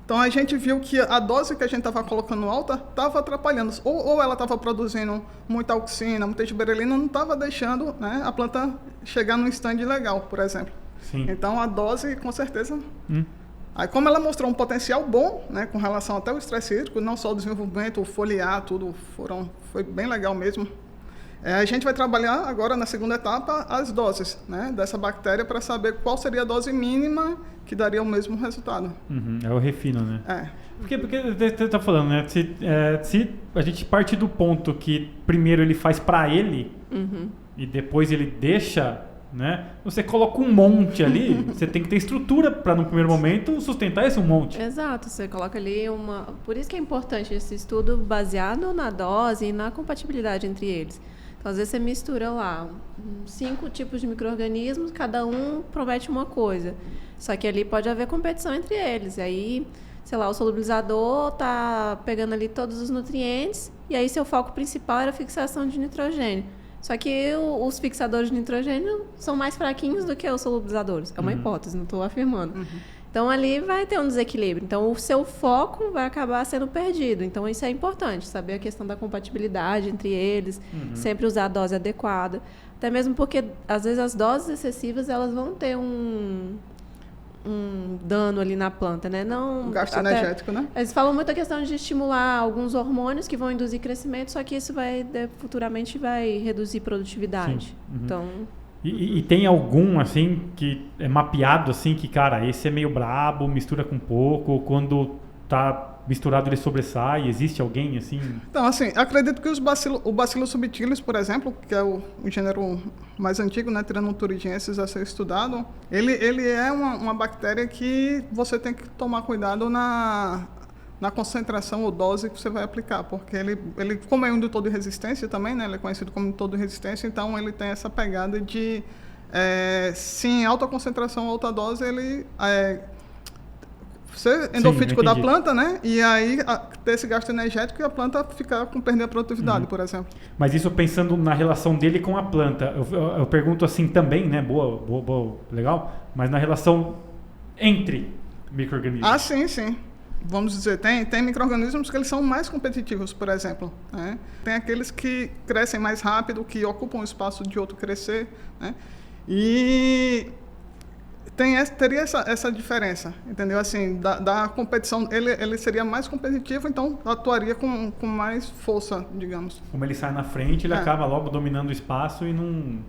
[SPEAKER 3] Então, a gente viu que a dose que a gente estava colocando alta estava atrapalhando. Ou ela estava produzindo muita auxina, muita gibberellina, não estava deixando, né, a planta chegar num stand legal, por exemplo.
[SPEAKER 2] Sim.
[SPEAKER 3] Então, a dose, com certeza... Aí, como ela mostrou um potencial bom, né, com relação até ao estresse hídrico, não só o desenvolvimento, o foliar, tudo, foi bem legal mesmo. A gente vai trabalhar agora, na segunda etapa, as doses, né, dessa bactéria para saber qual seria a dose mínima que daria o mesmo resultado.
[SPEAKER 2] É o refino, né? Porque você está falando, né? Se a gente parte do ponto que primeiro ele faz para ele e depois ele deixa, né? Você coloca um monte ali, você tem que ter estrutura para no primeiro momento sustentar esse monte.
[SPEAKER 4] Exato, você coloca ali Por isso que é importante esse estudo baseado na dose e na compatibilidade entre eles. Então, às vezes você mistura lá 5 tipos de micro-organismos, cada um promete uma coisa. Só que ali pode haver competição entre eles. E aí, sei lá, o solubilizador está pegando ali todos os nutrientes e aí seu foco principal era a fixação de nitrogênio. Só que os fixadores de nitrogênio são mais fraquinhos do que os solubilizadores. É uma hipótese, não estou afirmando. Então, ali vai ter um desequilíbrio. Então, o seu foco vai acabar sendo perdido. Então, isso é importante, saber a questão da compatibilidade entre eles, sempre usar a dose adequada. Até mesmo porque, às vezes, as doses excessivas elas vão ter dano ali na planta, né? Não,
[SPEAKER 3] O gasto energético, né?
[SPEAKER 4] Eles falam muito a questão de estimular alguns hormônios que vão induzir crescimento, só que isso futuramente vai reduzir produtividade.
[SPEAKER 2] Uhum.
[SPEAKER 4] Então...
[SPEAKER 2] E tem algum, assim, que é mapeado, assim, que, cara, esse é meio brabo, mistura com pouco, quando tá misturado ele sobressai? Existe alguém, assim?
[SPEAKER 3] Então, assim, acredito que o Bacillus subtilis, por exemplo, que é o gênero mais antigo, né, tirando turigiensis a ser estudado, ele é uma bactéria que você tem que tomar cuidado na concentração ou dose que você vai aplicar, porque ele como é um indutor de resistência também, né, ele é conhecido como indutor de resistência, então ele tem essa pegada de, se em alta concentração, alta dose, ele ser endofítico da planta, né, e aí ter esse gasto energético e a planta ficar com perder a produtividade, por exemplo.
[SPEAKER 2] Mas isso pensando na relação dele com a planta, eu pergunto assim também, né, boa, legal, mas na relação entre micro-organismos.
[SPEAKER 3] Ah, sim. Vamos dizer, tem micro-organismos que eles são mais competitivos, por exemplo, né? Tem aqueles que crescem mais rápido, que ocupam o espaço de outro crescer, né? E teria essa diferença, entendeu? Assim, da competição, ele seria mais competitivo, então atuaria com mais força, digamos.
[SPEAKER 2] Como ele sai na frente, ele acaba logo dominando o espaço e não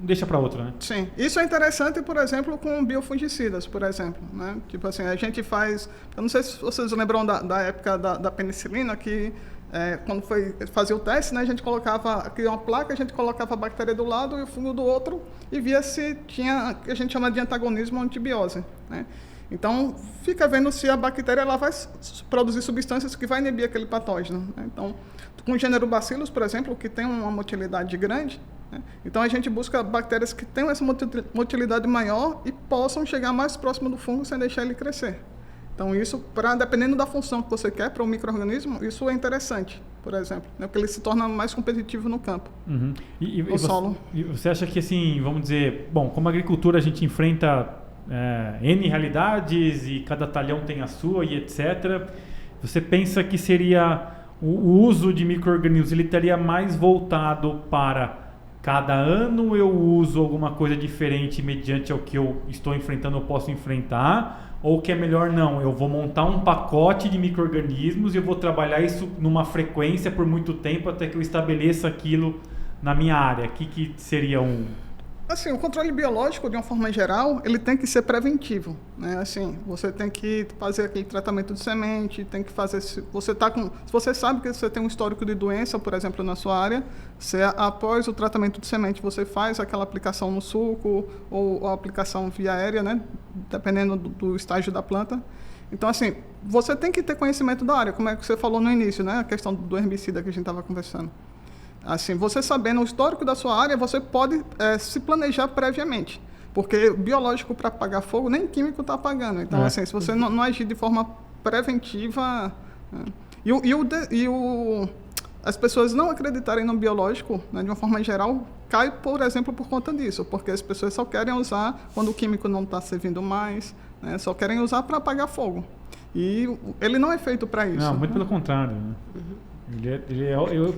[SPEAKER 2] deixa para outra, né?
[SPEAKER 3] Sim. Isso é interessante, por exemplo, com biofungicidas, por exemplo, né? Tipo assim, a gente faz... Eu não sei se vocês lembram da época da penicilina, que quando foi fazer o teste, né, a gente criou uma placa, a gente colocava a bactéria do lado e o fungo do outro e via se tinha, que a gente chama de antagonismo ou antibiose, né? Então, fica vendo se a bactéria ela vai produzir substâncias que vai inibir aquele patógeno, né? Então, com o gênero Bacillus, por exemplo, que tem uma motilidade grande, né? Então a gente busca bactérias que tenham essa motilidade maior e possam chegar mais próximo do fungo sem deixar ele crescer. Então isso, dependendo da função que você quer para o micro-organismo, isso é interessante, por exemplo, né? Porque ele se torna mais competitivo no campo, no solo.
[SPEAKER 2] E você acha que, assim, vamos dizer, bom, como agricultura a gente enfrenta N realidades e cada talhão tem a sua e etc. Você pensa que seria o uso de micro-organismos, ele estaria mais voltado para cada ano eu uso alguma coisa diferente mediante ao que eu estou enfrentando, eu posso enfrentar, ou que é melhor não, eu vou montar um pacote de micro-organismos e eu vou trabalhar isso numa frequência por muito tempo até que eu estabeleça aquilo na minha área? O que seria um...
[SPEAKER 3] Assim, o controle biológico, de uma forma geral, ele tem que ser preventivo, né? Assim, você tem que fazer aquele tratamento de semente, tem que fazer... Se você sabe que você tem um histórico de doença, por exemplo, na sua área, após o tratamento de semente, você faz aquela aplicação no suco ou a aplicação via aérea, né? Dependendo do estágio da planta. Então, assim, você tem que ter conhecimento da área, como é que você falou no início, né? A questão do herbicida que a gente estava conversando. Assim, você sabendo o histórico da sua área, você pode se planejar previamente. Porque biológico para apagar fogo, nem químico está apagando. Então, assim, se você não agir de forma preventiva... Né? As pessoas não acreditarem no biológico, né, de uma forma geral, cai, por exemplo, por conta disso. Porque as pessoas só querem usar quando o químico não está servindo mais, né, só querem usar para apagar fogo. E ele não é feito para isso.
[SPEAKER 2] Não, muito pelo contrário, né?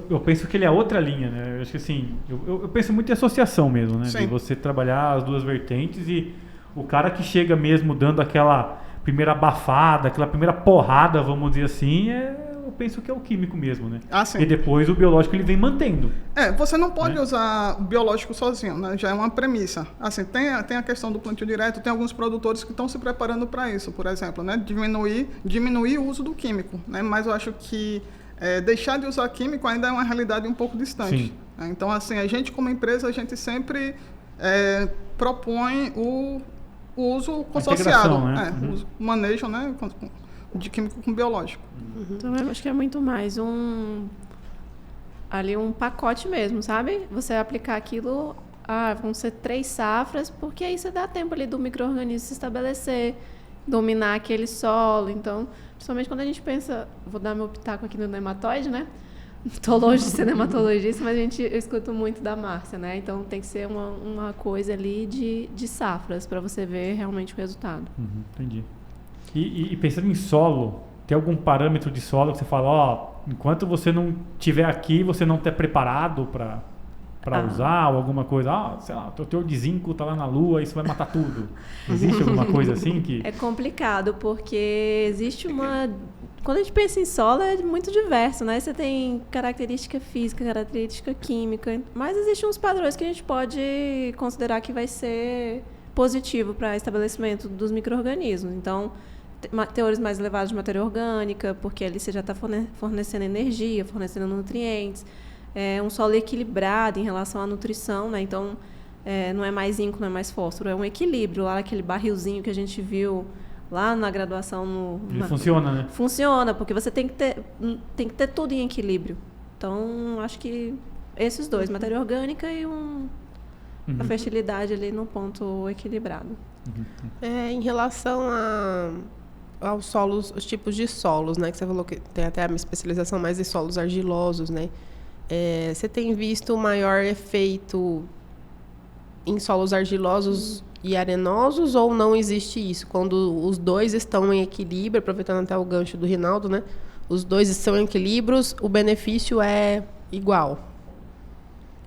[SPEAKER 2] Eu penso que ele é outra linha, né? Eu acho que assim, eu penso muito em associação mesmo, né? De você trabalhar as duas vertentes e o cara que chega mesmo dando aquela primeira abafada, aquela primeira porrada, vamos dizer assim, eu penso que é o químico mesmo, né?
[SPEAKER 3] Ah, sim.
[SPEAKER 2] E depois o biológico ele vem mantendo.
[SPEAKER 3] Você não pode usar biológico sozinho, né? Já é uma premissa. Assim, tem a questão do plantio direto, tem alguns produtores que estão se preparando para isso, por exemplo, né? Diminuir o uso do químico, né? Mas eu acho que deixar de usar químico ainda é uma realidade um pouco distante.
[SPEAKER 2] Sim.
[SPEAKER 3] Então, assim, a gente como empresa, a gente sempre propõe o uso consociado,
[SPEAKER 2] né?
[SPEAKER 3] o manejo, né, de químico com biológico.
[SPEAKER 4] Então, eu acho que é muito mais um pacote mesmo, sabe? Você aplicar aquilo, vão ser 3 safras, porque aí você dá tempo ali do micro-organismo se estabelecer, dominar aquele solo. Então, principalmente quando a gente pensa, vou dar meu pitaco aqui no nematóide, né? Estou longe de ser nematologista, mas eu escuto muito da Márcia, né? Então tem que ser uma coisa ali de safras para você ver realmente o resultado.
[SPEAKER 2] Entendi. E pensando em solo, tem algum parâmetro de solo que você fala, enquanto você não estiver aqui, você não está preparado para para usar ou alguma coisa? Sei lá, o teor de zinco tá lá na Lua, isso vai matar tudo. Existe alguma coisa assim que...
[SPEAKER 4] É complicado, porque existe quando a gente pensa em solo, é muito diverso, né? Você tem característica física, característica química, mas existem uns padrões que a gente pode considerar que vai ser positivo para estabelecimento dos micro-organismos. Então, teores mais elevados de matéria orgânica, porque ali você já está fornecendo energia, fornecendo nutrientes. Um solo equilibrado em relação à nutrição, né? Então, não é mais zinco, não é mais fósforo, é um equilíbrio. Lá naquele barrilzinho que a gente viu lá na graduação...
[SPEAKER 2] Ele funciona, né?
[SPEAKER 4] Funciona, porque você tem que ter tudo em equilíbrio. Então, acho que esses dois, matéria orgânica e a fertilidade ali no ponto equilibrado.
[SPEAKER 1] Em relação aos solos, os tipos de solos, né? Que você falou que tem até a especialização mais em solos argilosos, né? Você tem visto maior efeito em solos argilosos e arenosos ou não existe isso? Quando os dois estão em equilíbrio, aproveitando até o gancho do Rinaldo, né? Os dois estão em equilíbrios, o benefício é igual?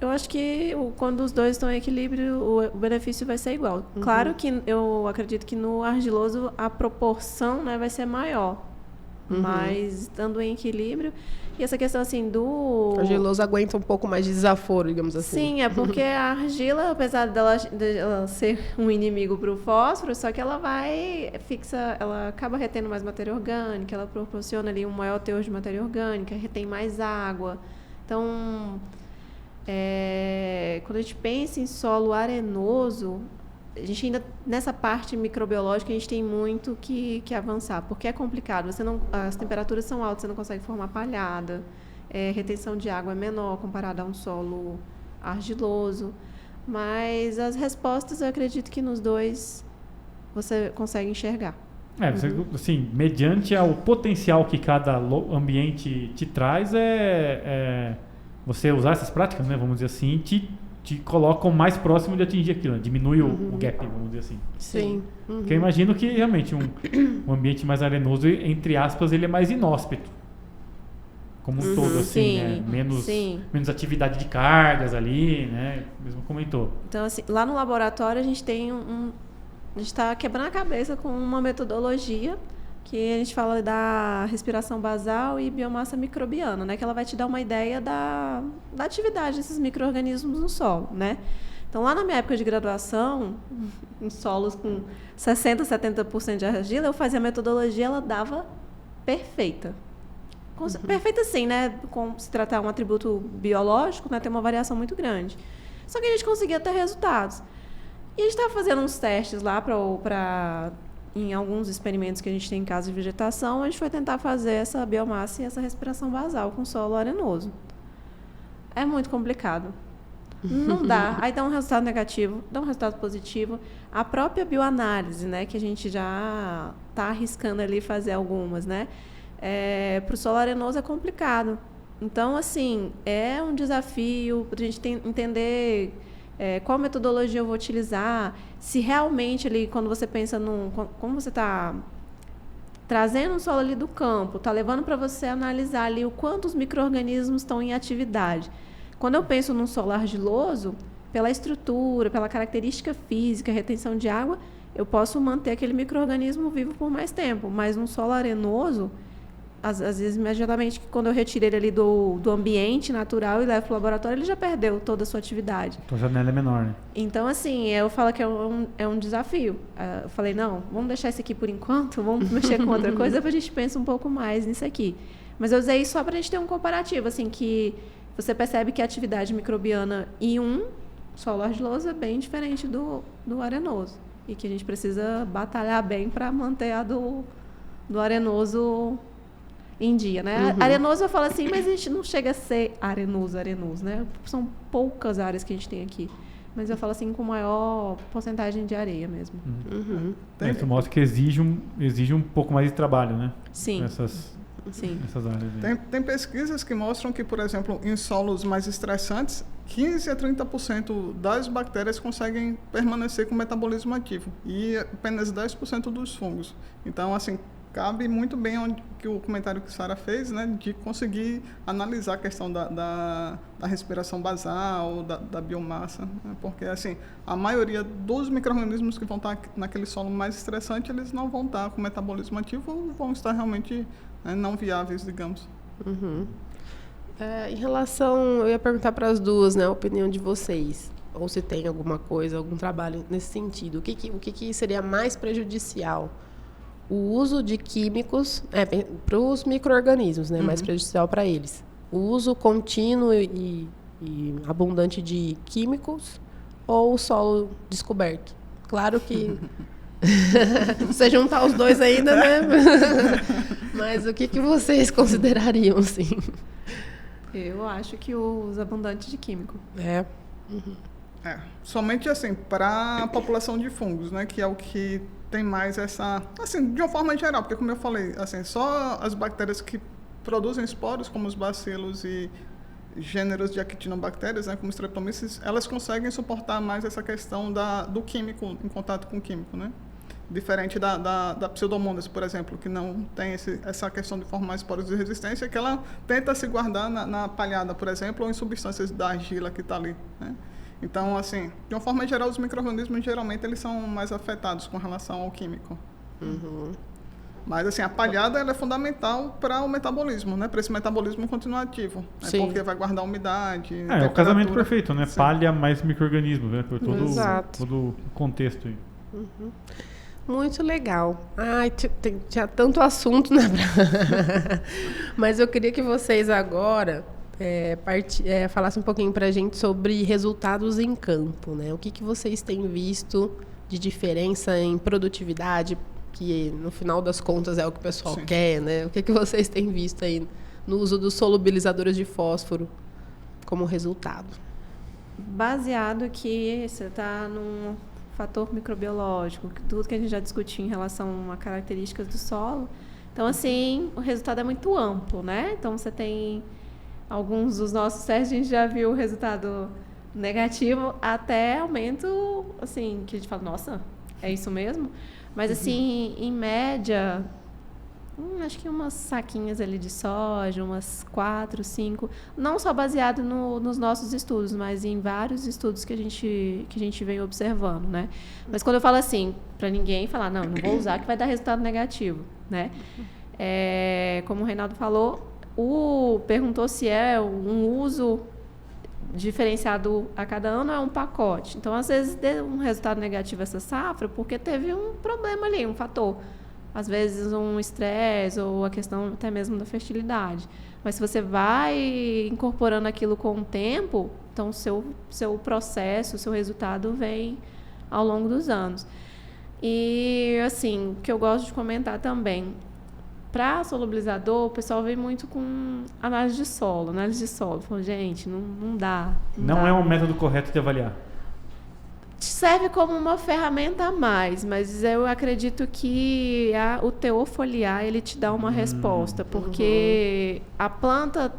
[SPEAKER 4] Eu acho que quando os dois estão em equilíbrio, o benefício vai ser igual. Claro que eu acredito que no argiloso a proporção, né, vai ser maior. Mas estando em equilíbrio... E essa questão, assim, o
[SPEAKER 1] argiloso aguenta um pouco mais de desaforo, digamos assim.
[SPEAKER 4] Sim, é porque a argila, apesar dela ser um inimigo para o fósforo, só que ela ela acaba retendo mais matéria orgânica, ela proporciona ali um maior teor de matéria orgânica, retém mais água. Então, quando a gente pensa em solo arenoso, a gente ainda, nessa parte microbiológica, a gente tem muito que avançar, porque é complicado. As temperaturas são altas, você não consegue formar palhada, retenção de água é menor comparada a um solo argiloso. Mas as respostas, eu acredito que nos dois você consegue enxergar.
[SPEAKER 2] Você, assim, mediante o potencial que cada ambiente te traz, você usar essas práticas, né, vamos dizer assim, te colocam mais próximo de atingir aquilo, né? Diminui o gap, vamos dizer assim.
[SPEAKER 1] Sim.
[SPEAKER 2] Porque eu imagino que realmente um ambiente mais arenoso, entre aspas, ele é mais inóspito. Como um todo, assim, né? Menos atividade de cargas ali, né? Mesmo comentou.
[SPEAKER 4] Então, assim, lá no laboratório a gente tem a gente está quebrando a cabeça com uma metodologia que a gente fala da respiração basal e biomassa microbiana, né? Que ela vai te dar uma ideia da atividade desses micro-organismos no solo, né? Então, lá na minha época de graduação, em solos com 60%, 70% de argila, eu fazia a metodologia, ela dava perfeita. Perfeita sim, né? Se tratar um atributo biológico, né? Tem uma variação muito grande. Só que a gente conseguia ter resultados. E a gente estava fazendo uns testes lá em alguns experimentos que a gente tem em casa de vegetação, a gente foi tentar fazer essa biomassa e essa respiração basal com solo arenoso. É muito complicado. Não dá. Aí dá um resultado negativo, dá um resultado positivo. A própria bioanálise, né, que a gente já está arriscando ali fazer algumas, né? Para o solo arenoso é complicado. Então, assim, é um desafio para a gente entender qual metodologia eu vou utilizar, se realmente ali, quando você pensa como você está trazendo um solo ali do campo, está levando para você analisar ali o quanto os micro-organismos estão em atividade. Quando eu penso num solo argiloso, pela estrutura, pela característica física, retenção de água, eu posso manter aquele micro-organismo vivo por mais tempo, mas num solo arenoso, às vezes, imediatamente, quando eu retiro ele ali do ambiente natural e levo para o laboratório, ele já perdeu toda a sua atividade.
[SPEAKER 2] Então a janela é menor, né?
[SPEAKER 4] Então, assim, eu falo que é um desafio. Eu falei, não, vamos deixar isso aqui por enquanto, vamos mexer com outra coisa, depois a gente pensa um pouco mais nisso aqui. Mas eu usei isso só para a gente ter um comparativo, assim, que você percebe que a atividade microbiana em solo argiloso é bem diferente do arenoso. E que a gente precisa batalhar bem para manter a do arenoso em dia, né? Arenoso eu falo assim, mas a gente não chega a ser arenoso, né? São poucas áreas que a gente tem aqui. Mas eu falo assim com maior porcentagem de areia mesmo.
[SPEAKER 2] Isso mostra que exige um pouco mais de trabalho, né?
[SPEAKER 4] Sim.
[SPEAKER 2] Nessas áreas.
[SPEAKER 3] Tem pesquisas que mostram que, por exemplo, em solos mais estressantes, 15% a 30% das bactérias conseguem permanecer com metabolismo ativo e apenas 10% dos fungos. Então, assim, cabe muito bem onde que o comentário que a Sara fez, né, de conseguir analisar a questão da respiração basal, da biomassa, né, porque assim, a maioria dos micro-organismos que vão estar naquele solo mais estressante, eles não vão estar com metabolismo ativo ou vão estar realmente, né, não viáveis, digamos.
[SPEAKER 1] Uhum. Em relação, eu ia perguntar para as duas, né, a opinião de vocês, ou se tem alguma coisa, algum trabalho nesse sentido. O que seria mais prejudicial? O uso de químicos para os micro-organismos, né, mais prejudicial para eles. O uso contínuo e abundante de químicos ou o solo descoberto? Claro que você juntar os dois ainda, né? Mas o que vocês considerariam, assim?
[SPEAKER 4] Eu acho que o uso abundante de químico.
[SPEAKER 3] Somente assim, para a população de fungos, né, que é o que tem mais essa, assim, de uma forma geral, porque como eu falei, assim, só as bactérias que produzem esporos, como os bacilos e gêneros de actinobactérias, né, como Streptomyces, elas conseguem suportar mais essa questão do químico, em contato com o químico, né? Diferente da Pseudomonas, por exemplo, que não tem essa questão de formar esporos de resistência, que ela tenta se guardar na palhada, por exemplo, ou em substâncias da argila que está ali, né? Então, assim, de uma forma geral, os micro-organismos, geralmente, eles são mais afetados com relação ao químico. Mas, assim, a palhada ela é fundamental para o metabolismo, né? Para esse metabolismo continuativo. Né? Porque vai guardar umidade,
[SPEAKER 2] é o casamento perfeito, né?
[SPEAKER 3] Sim.
[SPEAKER 2] Palha mais micro-organismo, né? Por todo o contexto aí.
[SPEAKER 1] Muito legal. Ai, tinha tanto assunto, né? Mas eu queria que vocês agora falassem um pouquinho pra gente sobre resultados em campo, né? O que vocês têm visto de diferença em produtividade, que no final das contas é o que o pessoal quer, né? O que vocês têm visto aí no uso dos solubilizadores de fósforo como resultado?
[SPEAKER 4] Baseado que você está num fator microbiológico, tudo que a gente já discutiu em relação a características do solo. Então, assim, o resultado é muito amplo, né? Então, você tem alguns dos nossos testes, a gente já viu o resultado negativo, até aumento, assim, que a gente fala, nossa, é isso mesmo? Mas, assim, em média, acho que umas saquinhas ali de soja, umas 4, 5, não só baseado nos nossos estudos, mas em vários estudos que a gente vem observando, né? Mas quando eu falo assim, para ninguém falar, não vou usar que vai dar resultado negativo, né? Como o Reinaldo falou, perguntou se é um uso diferenciado a cada ano ou é um pacote. Então, às vezes, deu um resultado negativo essa safra porque teve um problema ali, um fator. Às vezes um estresse ou a questão até mesmo da fertilidade. Mas se você vai incorporando aquilo com o tempo, então seu processo, o seu resultado vem ao longo dos anos. E, assim, o que eu gosto de comentar também, para solubilizador, o pessoal vem muito com análise de solo. Falou, gente, não dá.
[SPEAKER 2] Não é um método correto de avaliar.
[SPEAKER 4] Serve como uma ferramenta a mais, mas eu acredito que o teor foliar ele te dá uma resposta, porque a planta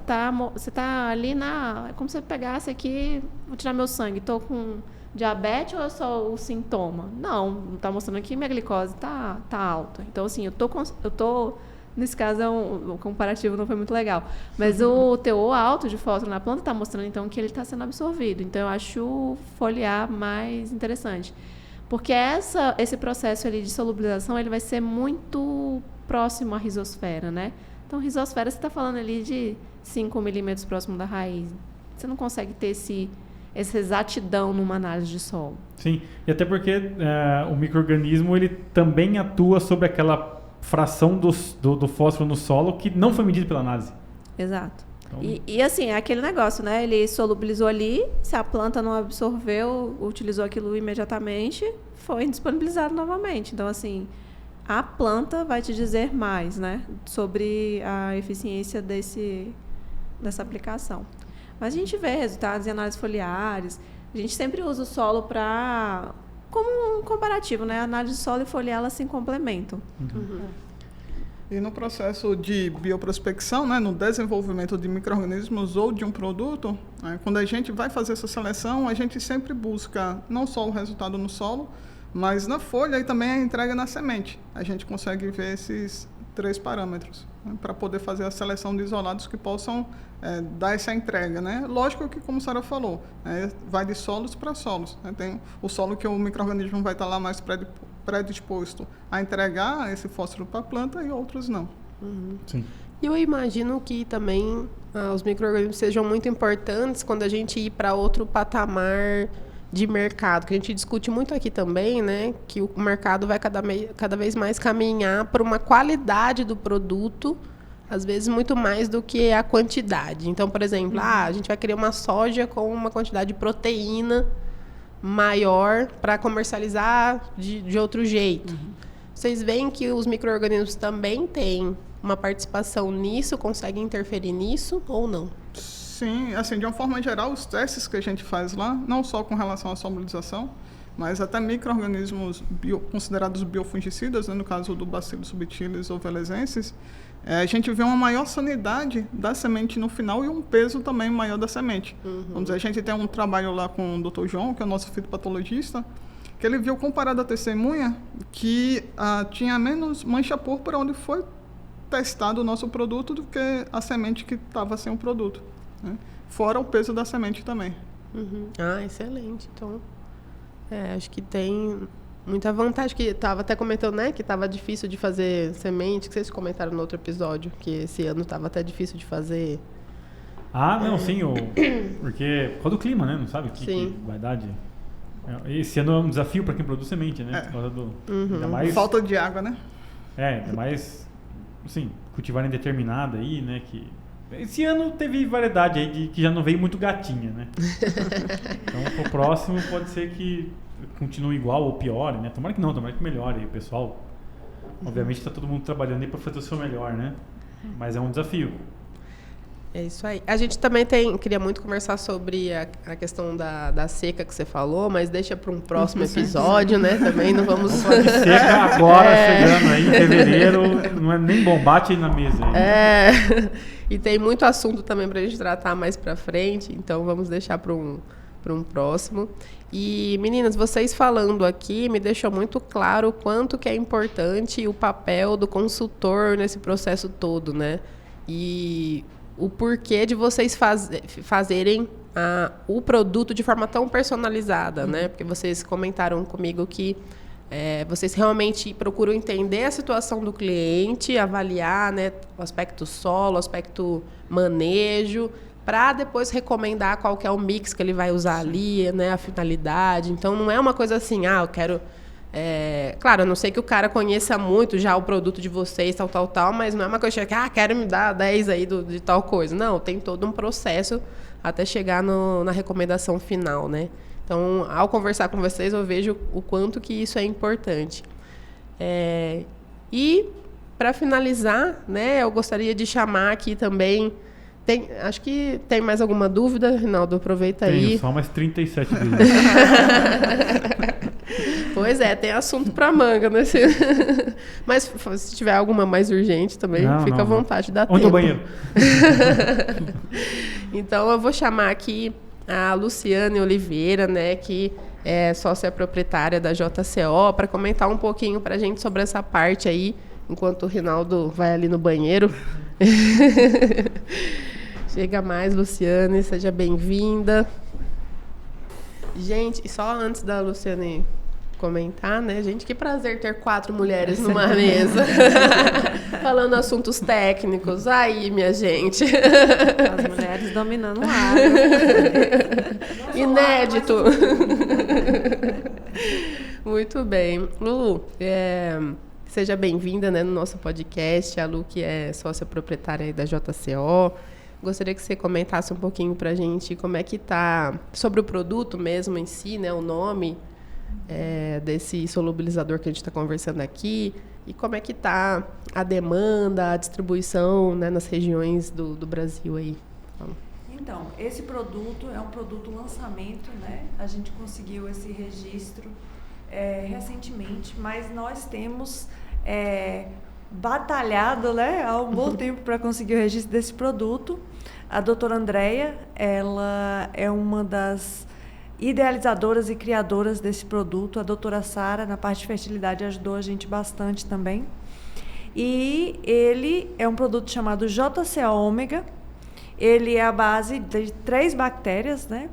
[SPEAKER 4] você tá ali é como se você pegasse aqui, vou tirar meu sangue, tô com diabetes ou é só o sintoma? Não tá mostrando aqui minha glicose tá alta. Então, assim, eu tô nesse caso, o comparativo não foi muito legal. Mas o teor alto de fósforo na planta está mostrando, então, que ele está sendo absorvido. Então, eu acho o foliar mais interessante. Porque esse processo ali de solubilização, ele vai ser muito próximo à risosfera, né? Então, risosfera, você está falando ali de 5 milímetros próximo da raiz. Você não consegue ter essa exatidão numa análise de solo.
[SPEAKER 2] Sim, e até porque o micro-organismo, ele também atua sobre aquela fração do fósforo no solo que não foi medido pela análise.
[SPEAKER 4] Exato. Então, e assim, é aquele negócio, né? Ele solubilizou ali, se a planta não absorveu, utilizou aquilo imediatamente, foi disponibilizado novamente. Então, assim, a planta vai te dizer mais, né? Sobre a eficiência dessa aplicação. Mas a gente vê resultados em análises foliares. A gente sempre usa o solo como um comparativo, né? A análise de solo e foliar, elas se complementam.
[SPEAKER 3] E no processo de bioprospecção, né, no desenvolvimento de micro-organismos ou de um produto, né, quando a gente vai fazer essa seleção, a gente sempre busca não só o resultado no solo, mas na folha e também a entrega na semente. A gente consegue ver esses 3 parâmetros, né, para poder fazer a seleção de isolados que possam dar essa entrega, né? Lógico que, como a senhora falou, vai de solos para solos, né? Tem o solo que o micro-organismo vai estar lá mais predisposto a entregar esse fósforo para a planta e outros não.
[SPEAKER 2] Sim.
[SPEAKER 1] E eu imagino que também os micro-organismos sejam muito importantes quando a gente ir para outro patamar de mercado, que a gente discute muito aqui também, né? Que o mercado vai cada vez mais caminhar para uma qualidade do produto, às vezes muito mais do que a quantidade. Então, por exemplo, a gente vai querer uma soja com uma quantidade de proteína maior para comercializar de outro jeito. Vocês veem que os micro-organismos também têm uma participação nisso, conseguem interferir nisso ou não?
[SPEAKER 3] Sim, assim, de uma forma geral, os testes que a gente faz lá, não só com relação à solubilização, mas até micro-organismos considerados biofungicidas, né, no caso do Bacillus subtilis ou velezensis, a gente vê uma maior sanidade da semente no final e um peso também maior da semente. Vamos dizer, a gente tem um trabalho lá com o Dr. João, que é o nosso fitopatologista, que ele viu, comparado à testemunha, que tinha menos mancha púrpura onde foi testado o nosso produto do que a semente que estava sem o produto, né? Fora o peso da semente também.
[SPEAKER 1] Excelente. Então, acho que tem muita vantagem. Que estava até comentando, né, que estava difícil de fazer semente, que vocês comentaram no outro episódio, que esse ano estava até difícil de fazer.
[SPEAKER 2] Não, sim, porque por causa do clima, né? Não sabe o que vai dar de... Esse ano é um desafio para quem produz semente, né? Por causa do... Ainda mais,
[SPEAKER 3] falta de água, né?
[SPEAKER 2] ainda mais, assim, cultivar indeterminada aí, né? Que esse ano teve variedade aí que já não veio muito gatinha, né? Então, pro próximo pode ser que continue igual ou piore, né? Tomara que não, tomara que melhore. O pessoal, obviamente, está todo mundo trabalhando aí para fazer o seu melhor, né? Mas é um desafio.
[SPEAKER 1] É isso aí. A gente também queria muito conversar sobre a questão da seca que você falou, mas deixa para um próximo episódio, né? Também não vamos...
[SPEAKER 2] falar de seca agora, chegando aí em fevereiro, não é nem bom, bate aí na mesa. Aí.
[SPEAKER 1] E tem muito assunto também para a gente tratar mais para frente, então vamos deixar para um próximo. E, meninas, vocês falando aqui me deixou muito claro o quanto que é importante o papel do consultor nesse processo todo, né? E o porquê de vocês fazerem o produto de forma tão personalizada, né? Porque vocês comentaram comigo que vocês realmente procuram entender a situação do cliente, avaliar, né, o aspecto solo, o aspecto manejo, para depois recomendar qual que é o mix que ele vai usar ali, né, a finalidade. Então, não é uma coisa assim, eu quero... claro, a não sei que o cara conheça muito já o produto de vocês, tal, mas não é uma coisa que, quero me dar 10 aí de tal coisa. Não, tem todo um processo até chegar na recomendação final, né? Então, ao conversar com vocês, eu vejo o quanto que isso é importante. E, para finalizar, né, eu gostaria de chamar aqui também... acho que tem mais alguma dúvida, Rinaldo? Aproveita aí.
[SPEAKER 2] Tenho só mais 37 dúvidas.
[SPEAKER 1] Pois tem assunto para manga, né? Mas se tiver alguma mais urgente também, fica à vontade, dá tempo.
[SPEAKER 2] Onde é o banheiro?
[SPEAKER 1] Então, eu vou chamar aqui a Luciane Oliveira, né, que é sócia proprietária da JCO, para comentar um pouquinho para a gente sobre essa parte aí, enquanto o Rinaldo vai ali no banheiro. Chega mais, Luciane, seja bem-vinda. Gente, e só antes da Luciane comentar, né, gente, que prazer ter 4 mulheres numa mesa, falando assuntos técnicos. Aí, minha gente.
[SPEAKER 4] As mulheres dominando o ar.
[SPEAKER 1] Inédito. Muito bem. Lu, seja bem-vinda, né, no nosso podcast. A Lu, que é sócia proprietária aí da JCO. Gostaria que você comentasse um pouquinho para a gente como é que está, sobre o produto mesmo em si, né, o nome desse solubilizador que a gente está conversando aqui, e como é que está a demanda, a distribuição, né, nas regiões do Brasil aí.
[SPEAKER 5] Então, esse produto é um produto lançamento, né? A gente conseguiu esse registro recentemente, mas nós temos batalhado, né, há um bom tempo para conseguir o registro desse produto. A doutora Andréia, ela é uma das idealizadoras e criadoras desse produto. A doutora Sara, na parte de fertilidade, ajudou a gente bastante também. E ele é um produto chamado JCO Ômega. Ele é a base de 3 bactérias, né?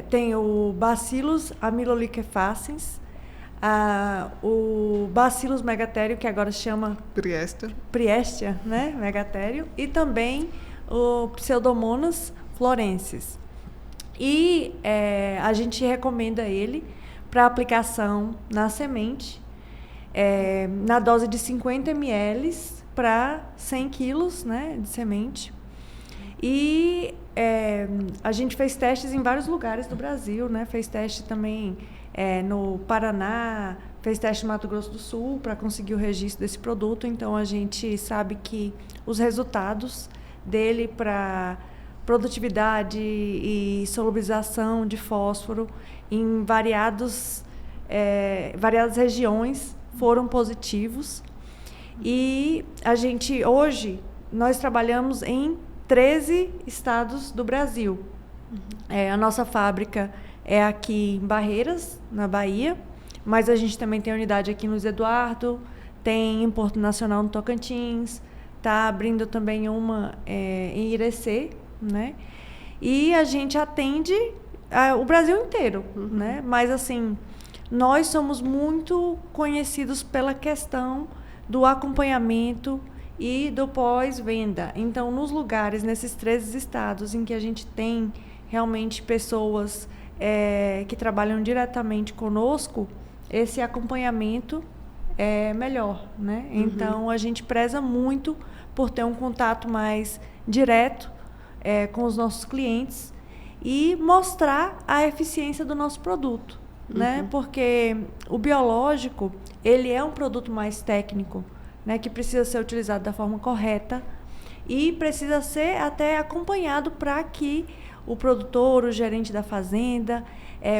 [SPEAKER 5] Tem o Bacillus amyloliquefaciens, o Bacillus megaterium, que agora se chama Priestia, né? Megaterium, e também o Pseudomonas florensis. E a gente recomenda ele para aplicação na semente, na dose de 50 ml para 100 quilos, né, de semente. E a gente fez testes em vários lugares do Brasil, né? Fez teste também no Paraná, fez teste no Mato Grosso do Sul para conseguir o registro desse produto. Então, a gente sabe que os resultados dele para produtividade e solubilização de fósforo em variadas regiões foram positivos. E hoje, nós trabalhamos em 13 estados do Brasil. A nossa fábrica é aqui em Barreiras, na Bahia, mas a gente também tem unidade aqui em Luiz Eduardo, tem em Porto Nacional, no Tocantins, está abrindo também uma em Irecê, né? E a gente atende o Brasil inteiro, né? Mas, assim, nós somos muito conhecidos pela questão do acompanhamento e do pós-venda. Então, nos lugares, nesses 13 estados em que a gente tem realmente pessoas que trabalham diretamente conosco, esse acompanhamento é melhor, né? Então, a gente preza muito por ter um contato mais direto com os nossos clientes e mostrar a eficiência do nosso produto, né? Porque o biológico, ele é um produto mais técnico, né, que precisa ser utilizado da forma correta e precisa ser até acompanhado para que o produtor, o gerente da fazenda,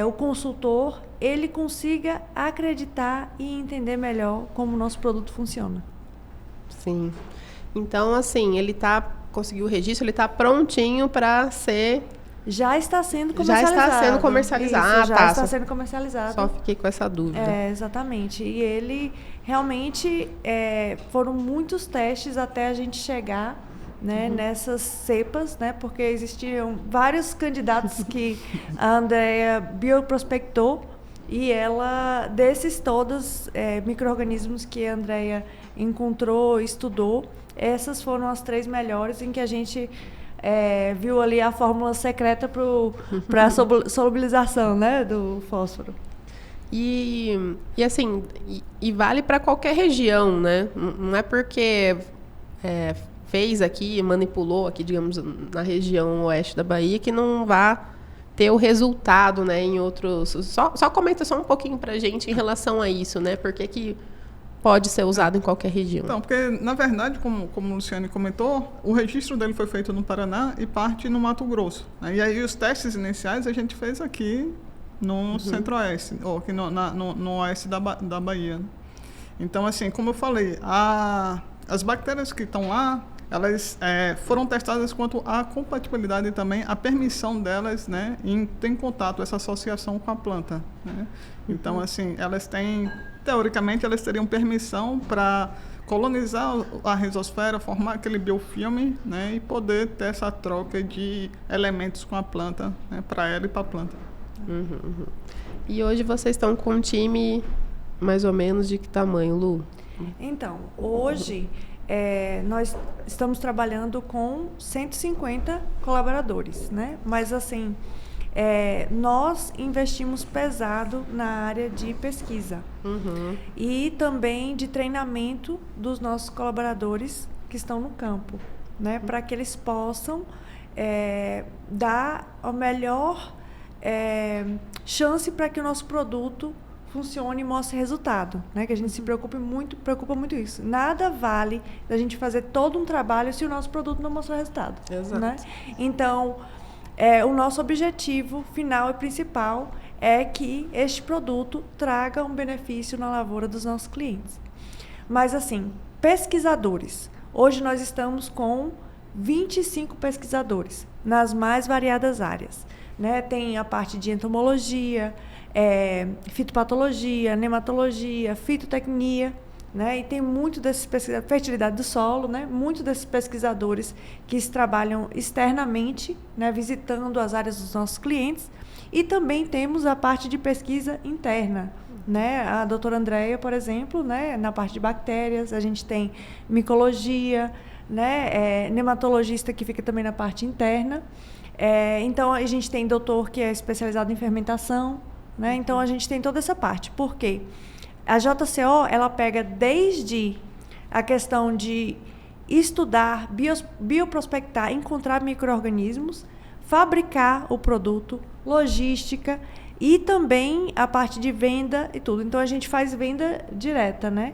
[SPEAKER 5] o consultor, ele consiga acreditar e entender melhor como o nosso produto funciona.
[SPEAKER 1] Sim. Então, assim, conseguiu o registro, ele está prontinho para ser...
[SPEAKER 5] Já está sendo comercializado.
[SPEAKER 1] Já está sendo comercializado.
[SPEAKER 5] Isso, já está sendo comercializado.
[SPEAKER 1] Só fiquei com essa dúvida.
[SPEAKER 5] Exatamente. E ele realmente foram muitos testes até a gente chegar, né, nessas cepas, né, porque existiam vários candidatos que a Andrea bioprospectou e ela, desses todos micro-organismos que a Andrea encontrou, estudou, essas foram as 3 melhores em que a gente viu ali a fórmula secreta para a solubilização, né, do fósforo.
[SPEAKER 1] E assim, vale para qualquer região, né? Não é porque fez aqui, manipulou aqui, digamos, na região oeste da Bahia, que não vai ter o resultado, né, em outros... Só comenta só um pouquinho para a gente em relação a isso, né? Porque que pode ser usado em qualquer região.
[SPEAKER 3] Então, porque, na verdade, como o Luciane comentou, o registro dele foi feito no Paraná e parte no Mato Grosso, né? E aí os testes iniciais a gente fez aqui no Centro-Oeste, ou aqui no Oeste da Bahia. Então, assim, como eu falei, as bactérias que estão lá, elas foram testadas quanto à compatibilidade e também a permissão delas, né, em ter contato, essa associação com a planta, né? Então, assim, elas têm... Teoricamente, elas teriam permissão para colonizar a rizosfera, formar aquele biofilme, né, e poder ter essa troca de elementos com a planta, né, para ela e para a planta.
[SPEAKER 1] E hoje vocês estão com um time mais ou menos de que tamanho, Lu?
[SPEAKER 5] Então, hoje nós estamos trabalhando com 150 colaboradores, né? Mas, assim, nós investimos pesado na área de pesquisa e também de treinamento dos nossos colaboradores que estão no campo, né, para que eles possam dar a melhor chance para que o nosso produto funcione e mostre resultado, né? Que a gente se preocupa muito isso. Nada vale a gente fazer todo um trabalho se o nosso produto não mostrar resultado.
[SPEAKER 1] Exato.
[SPEAKER 5] Né? Então, o nosso objetivo final e principal é que este produto traga um benefício na lavoura dos nossos clientes. Mas, assim, pesquisadores. Hoje nós estamos com 25 pesquisadores nas mais variadas áreas, né? Tem a parte de entomologia, fitopatologia, nematologia, fitotecnia, né? E tem muito desses pesquisadores, fertilidade do solo, né? Muitos desses pesquisadores que trabalham externamente, né? Visitando as áreas dos nossos clientes. E também temos a parte de pesquisa interna, né? A doutora Andréia, por exemplo, né? Na parte de bactérias, a gente tem micologia, né? Nematologista que fica também na parte interna. Então, a gente tem doutor que é especializado em fermentação, né? Então, a gente tem toda essa parte. Por quê? A JCO, ela pega desde a questão de estudar, bioprospectar, encontrar micro-organismos, fabricar o produto, logística e também a parte de venda e tudo. Então, a gente faz venda direta, né?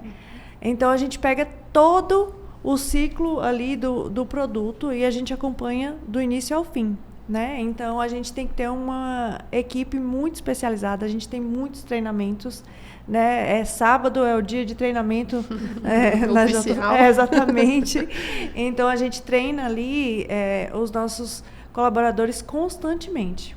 [SPEAKER 5] Então, a gente pega todo o ciclo ali do produto e a gente acompanha do início ao fim, né? Então, a gente tem que ter uma equipe muito especializada, a gente tem muitos treinamentos, né? Sábado é o dia de treinamento
[SPEAKER 1] oficial.
[SPEAKER 5] Exatamente. Então, a gente treina ali os nossos colaboradores constantemente.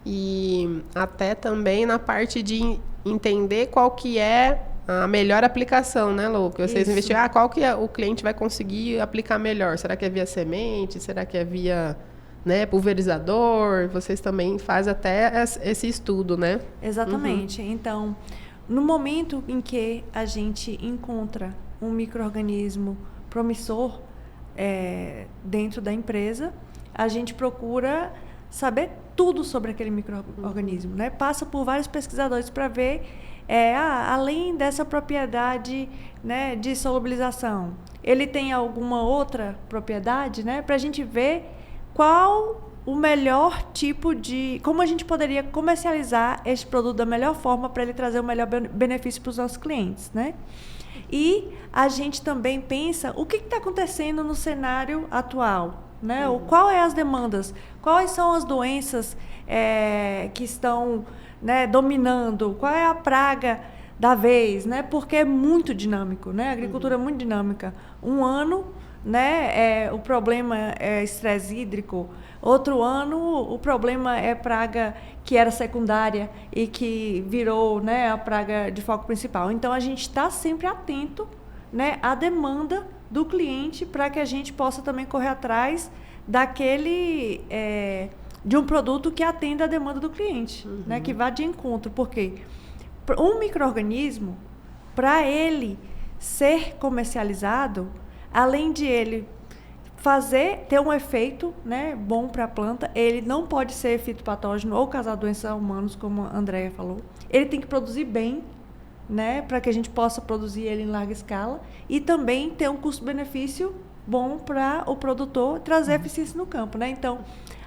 [SPEAKER 1] E até também na parte de entender qual que é a melhor aplicação, né, Lu? Que vocês investigaram, qual que o cliente vai conseguir aplicar melhor? Será que é via semente? Será que é via, né, pulverizador? Vocês também fazem até esse estudo, né?
[SPEAKER 5] Exatamente. Então, no momento em que a gente encontra um micro-organismo promissor dentro da empresa, a gente procura saber tudo sobre aquele micro-organismo, né? Passa por vários pesquisadores para ver, além dessa propriedade, né, de solubilização, ele tem alguma outra propriedade, né? Para a gente ver qual o melhor tipo de... Como a gente poderia comercializar esse produto da melhor forma para ele trazer o melhor benefício para os nossos clientes, né? E a gente também pensa o que está acontecendo no cenário atual, né? Qual é as demandas? Quais são as doenças que estão, né, dominando? Qual é a praga da vez, né? Porque é muito dinâmico, né? A agricultura é muito dinâmica. Um ano, né, o problema é estresse hídrico. Outro ano, o problema é praga que era secundária e que virou, né, a praga de foco principal. Então, a gente está sempre atento, né, à demanda do cliente para que a gente possa também correr atrás daquele de um produto que atenda a demanda do cliente, né, que vá de encontro. Porque um micro-organismo, para ele ser comercializado, além de ele ter um efeito, né, bom para a planta, ele não pode ser fitopatógeno ou causar doença a humanos, como a Andréia falou. Ele tem que produzir bem, né, para que a gente possa produzir ele em larga escala e também ter um custo-benefício bom para o produtor trazer eficiência no campo, né? Então,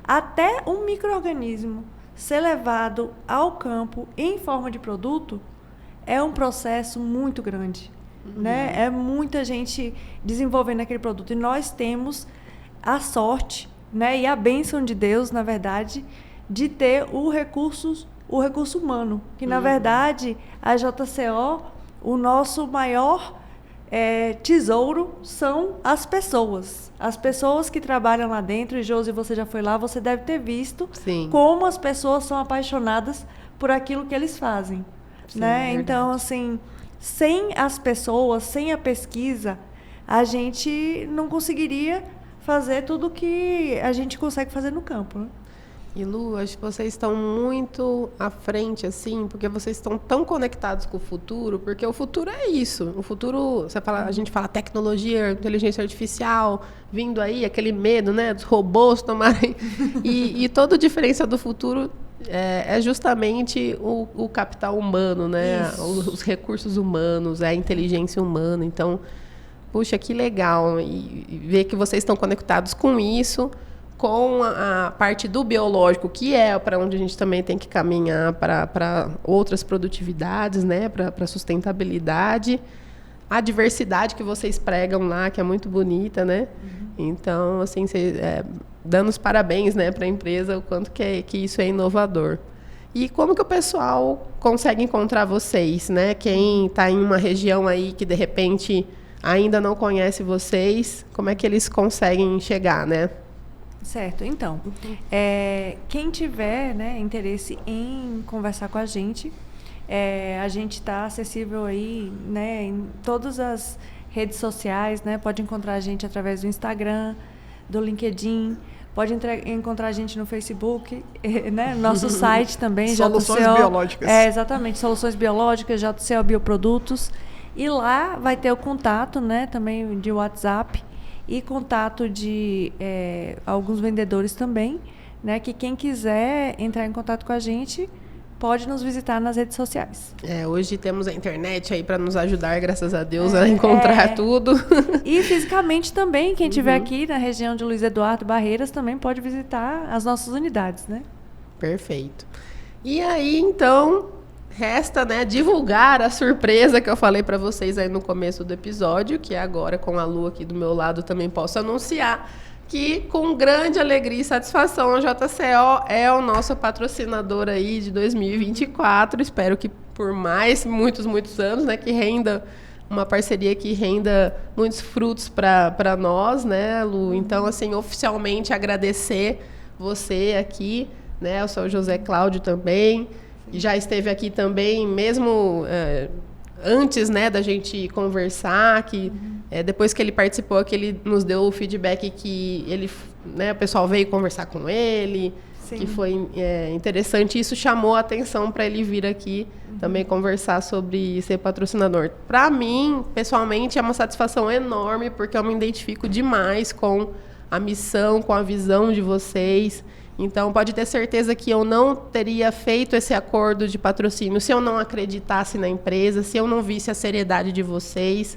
[SPEAKER 5] até um micro-organismo ser levado ao campo em forma de produto é um processo muito grande, né? É muita gente desenvolvendo aquele produto e nós temos a sorte, né, e a bênção de Deus, na verdade, de ter o recurso humano, que na verdade a JCO, o nosso maior tesouro são as pessoas que trabalham lá dentro. E Josi, você já foi lá, você deve ter visto como as pessoas são apaixonadas por aquilo que eles fazem, né? Então, assim, sem as pessoas, sem a pesquisa, a gente não conseguiria fazer tudo o que a gente consegue fazer no campo, né?
[SPEAKER 1] E Lu, acho que vocês estão muito à frente, assim, porque vocês estão tão conectados com o futuro, porque o futuro é isso. O futuro, a gente fala tecnologia, inteligência artificial, vindo aí, aquele medo, né, dos robôs tomarem... e toda a diferença do futuro é justamente o capital humano, né? Os recursos humanos, a inteligência humana. Então, puxa, que legal. E ver que vocês estão conectados com isso, com a parte do biológico, que é para onde a gente também tem que caminhar para outras produtividades, né? Para sustentabilidade. A diversidade que vocês pregam lá, que é muito bonita, né? Então, assim, dando os parabéns, né, para a empresa, o quanto que isso é inovador. E como que o pessoal consegue encontrar vocês, né? Quem está em uma região aí que, de repente, ainda não conhece vocês, como é que eles conseguem chegar, né?
[SPEAKER 5] Certo, então, quem tiver, né, interesse em conversar com a gente, A gente está acessível aí, né, em todas as redes sociais, né? Pode encontrar a gente através do Instagram, do LinkedIn, pode encontrar a gente no Facebook, né? Nosso site também,
[SPEAKER 3] Soluções
[SPEAKER 5] JCO,
[SPEAKER 3] Biológicas.
[SPEAKER 5] Exatamente, Soluções Biológicas, JCO Bioprodutos. E lá vai ter o contato, né? Também de WhatsApp e contato de alguns vendedores também, né? Que quem quiser entrar em contato com a gente pode nos visitar nas redes sociais.
[SPEAKER 1] Hoje temos a internet aí para nos ajudar, graças a Deus, a encontrar tudo.
[SPEAKER 5] E fisicamente também, quem estiver aqui na região de Luiz Eduardo Barreiras também pode visitar as nossas unidades, né?
[SPEAKER 1] Perfeito. E aí, então, resta, né, divulgar a surpresa que eu falei para vocês aí no começo do episódio, que agora com a Lu aqui do meu lado também posso anunciar que com grande alegria e satisfação a JCO é o nosso patrocinador aí de 2024. Espero que por muitos anos, né, que renda uma parceria que renda muitos frutos para nós, né, Lu? Então, assim, oficialmente agradecer você aqui, né, o seu José Cláudio também, e já esteve aqui também, mesmo antes, né, da gente conversar, que depois que ele participou, que ele nos deu o feedback que ele, né, o pessoal veio conversar com ele, que foi interessante. Isso chamou a atenção para ele vir aqui também conversar sobre ser patrocinador. Para mim, pessoalmente, é uma satisfação enorme, porque eu me identifico demais com a missão, com a visão de vocês. Então, pode ter certeza que eu não teria feito esse acordo de patrocínio se eu não acreditasse na empresa, se eu não visse a seriedade de vocês.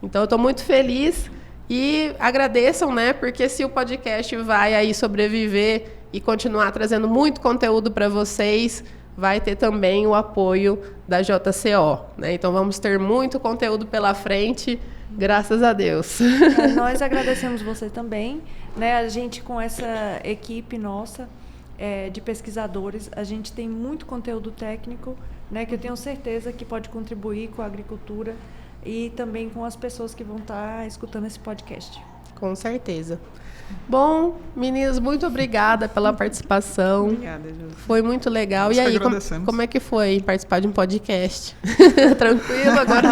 [SPEAKER 1] Então, eu estou muito feliz e agradeçam, né? Porque se o podcast vai aí sobreviver e continuar trazendo muito conteúdo para vocês, vai ter também o apoio da JCO, né? Então, vamos ter muito conteúdo pela frente, graças a Deus.
[SPEAKER 5] Nós agradecemos você também, né? A gente, com essa equipe nossa de pesquisadores, a gente tem muito conteúdo técnico, né? Que eu tenho certeza que pode contribuir com a agricultura e também com as pessoas que vão estar escutando esse podcast.
[SPEAKER 1] Com certeza. Bom, meninas, muito obrigada pela participação.
[SPEAKER 3] Obrigada, Júlia.
[SPEAKER 1] Foi muito legal.
[SPEAKER 3] Nós
[SPEAKER 1] e aí, como é que foi participar de um podcast? Tranquilo agora?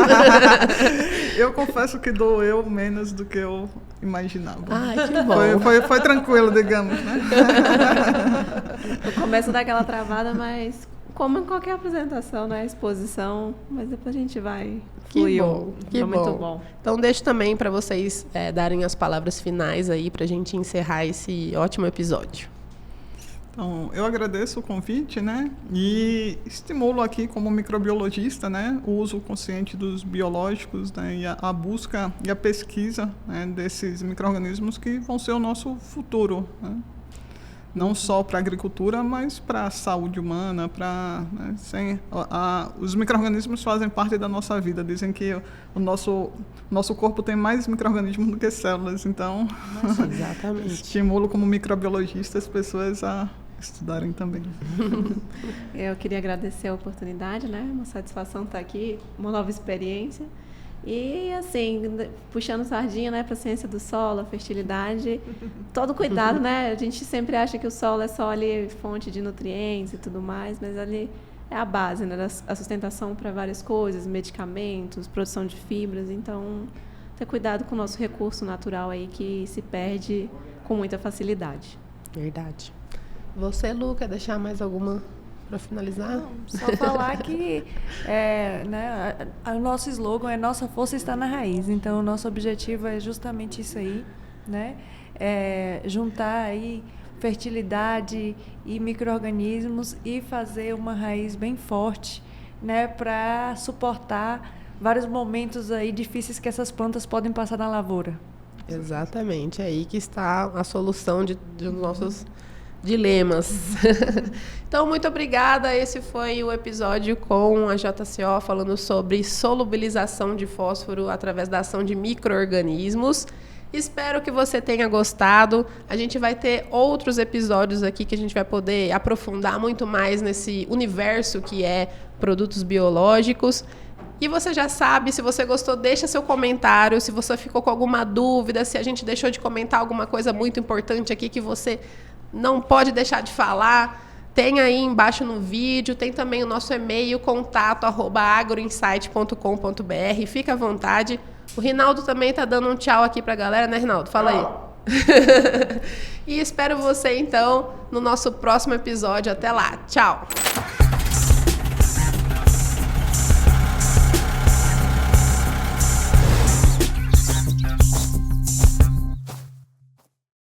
[SPEAKER 3] Eu confesso que doeu menos do que eu imaginava.
[SPEAKER 1] Ai, que bom.
[SPEAKER 3] Foi tranquilo, digamos, né?
[SPEAKER 4] Eu começo a dar aquela travada, mas como em qualquer apresentação, né? Exposição, mas depois a gente vai...
[SPEAKER 1] Que bom, que bom.
[SPEAKER 4] Muito bom.
[SPEAKER 1] Então, deixo também para vocês darem as palavras finais aí para a gente encerrar esse ótimo episódio.
[SPEAKER 3] Então, eu agradeço o convite, né? E estimulo aqui, como microbiologista, né, o uso consciente dos biológicos, né, e a busca e a pesquisa, né, desses micro-organismos que vão ser o nosso futuro, né? Não só para a agricultura, mas para a saúde humana, os micro-organismos fazem parte da nossa vida. Dizem que o nosso corpo tem mais micro-organismos do que células, então
[SPEAKER 1] exatamente.
[SPEAKER 3] Estimulo como microbiologista as pessoas a estudarem também.
[SPEAKER 4] Eu queria agradecer a oportunidade, né? Uma satisfação estar aqui, uma nova experiência. E, assim, puxando sardinha, né, para a ciência do solo, a fertilidade, todo cuidado, né? A gente sempre acha que o solo é só ali fonte de nutrientes e tudo mais, mas ali é a base, né, a sustentação para várias coisas, medicamentos, produção de fibras. Então, ter cuidado com o nosso recurso natural aí que se perde com muita facilidade.
[SPEAKER 1] Verdade. Você, Lu, quer deixar mais alguma para finalizar?
[SPEAKER 5] Não, só falar que né, o nosso slogan é "Nossa força está na raiz". Então, o nosso objetivo é justamente isso aí, né? Juntar aí fertilidade e micro-organismos e fazer uma raiz bem forte, né, para suportar vários momentos aí difíceis que essas plantas podem passar na lavoura.
[SPEAKER 1] Exatamente, é aí que está a solução de nossos dilemas. Então, muito obrigada. Esse foi o episódio com a JCO falando sobre solubilização de fósforo através da ação de micro-organismos. Espero que você tenha gostado. A gente vai ter outros episódios aqui que a gente vai poder aprofundar muito mais nesse universo que é produtos biológicos. E você já sabe, se você gostou, deixa seu comentário. Se você ficou com alguma dúvida, se a gente deixou de comentar alguma coisa muito importante aqui que você não pode deixar de falar, tem aí embaixo no vídeo, tem também o nosso e-mail, contato@agroinsight.com.br. Fica à vontade. O Rinaldo também tá dando um tchau aqui pra galera, né, Rinaldo? Fala aí. E espero você, então, no nosso próximo episódio. Até lá. Tchau!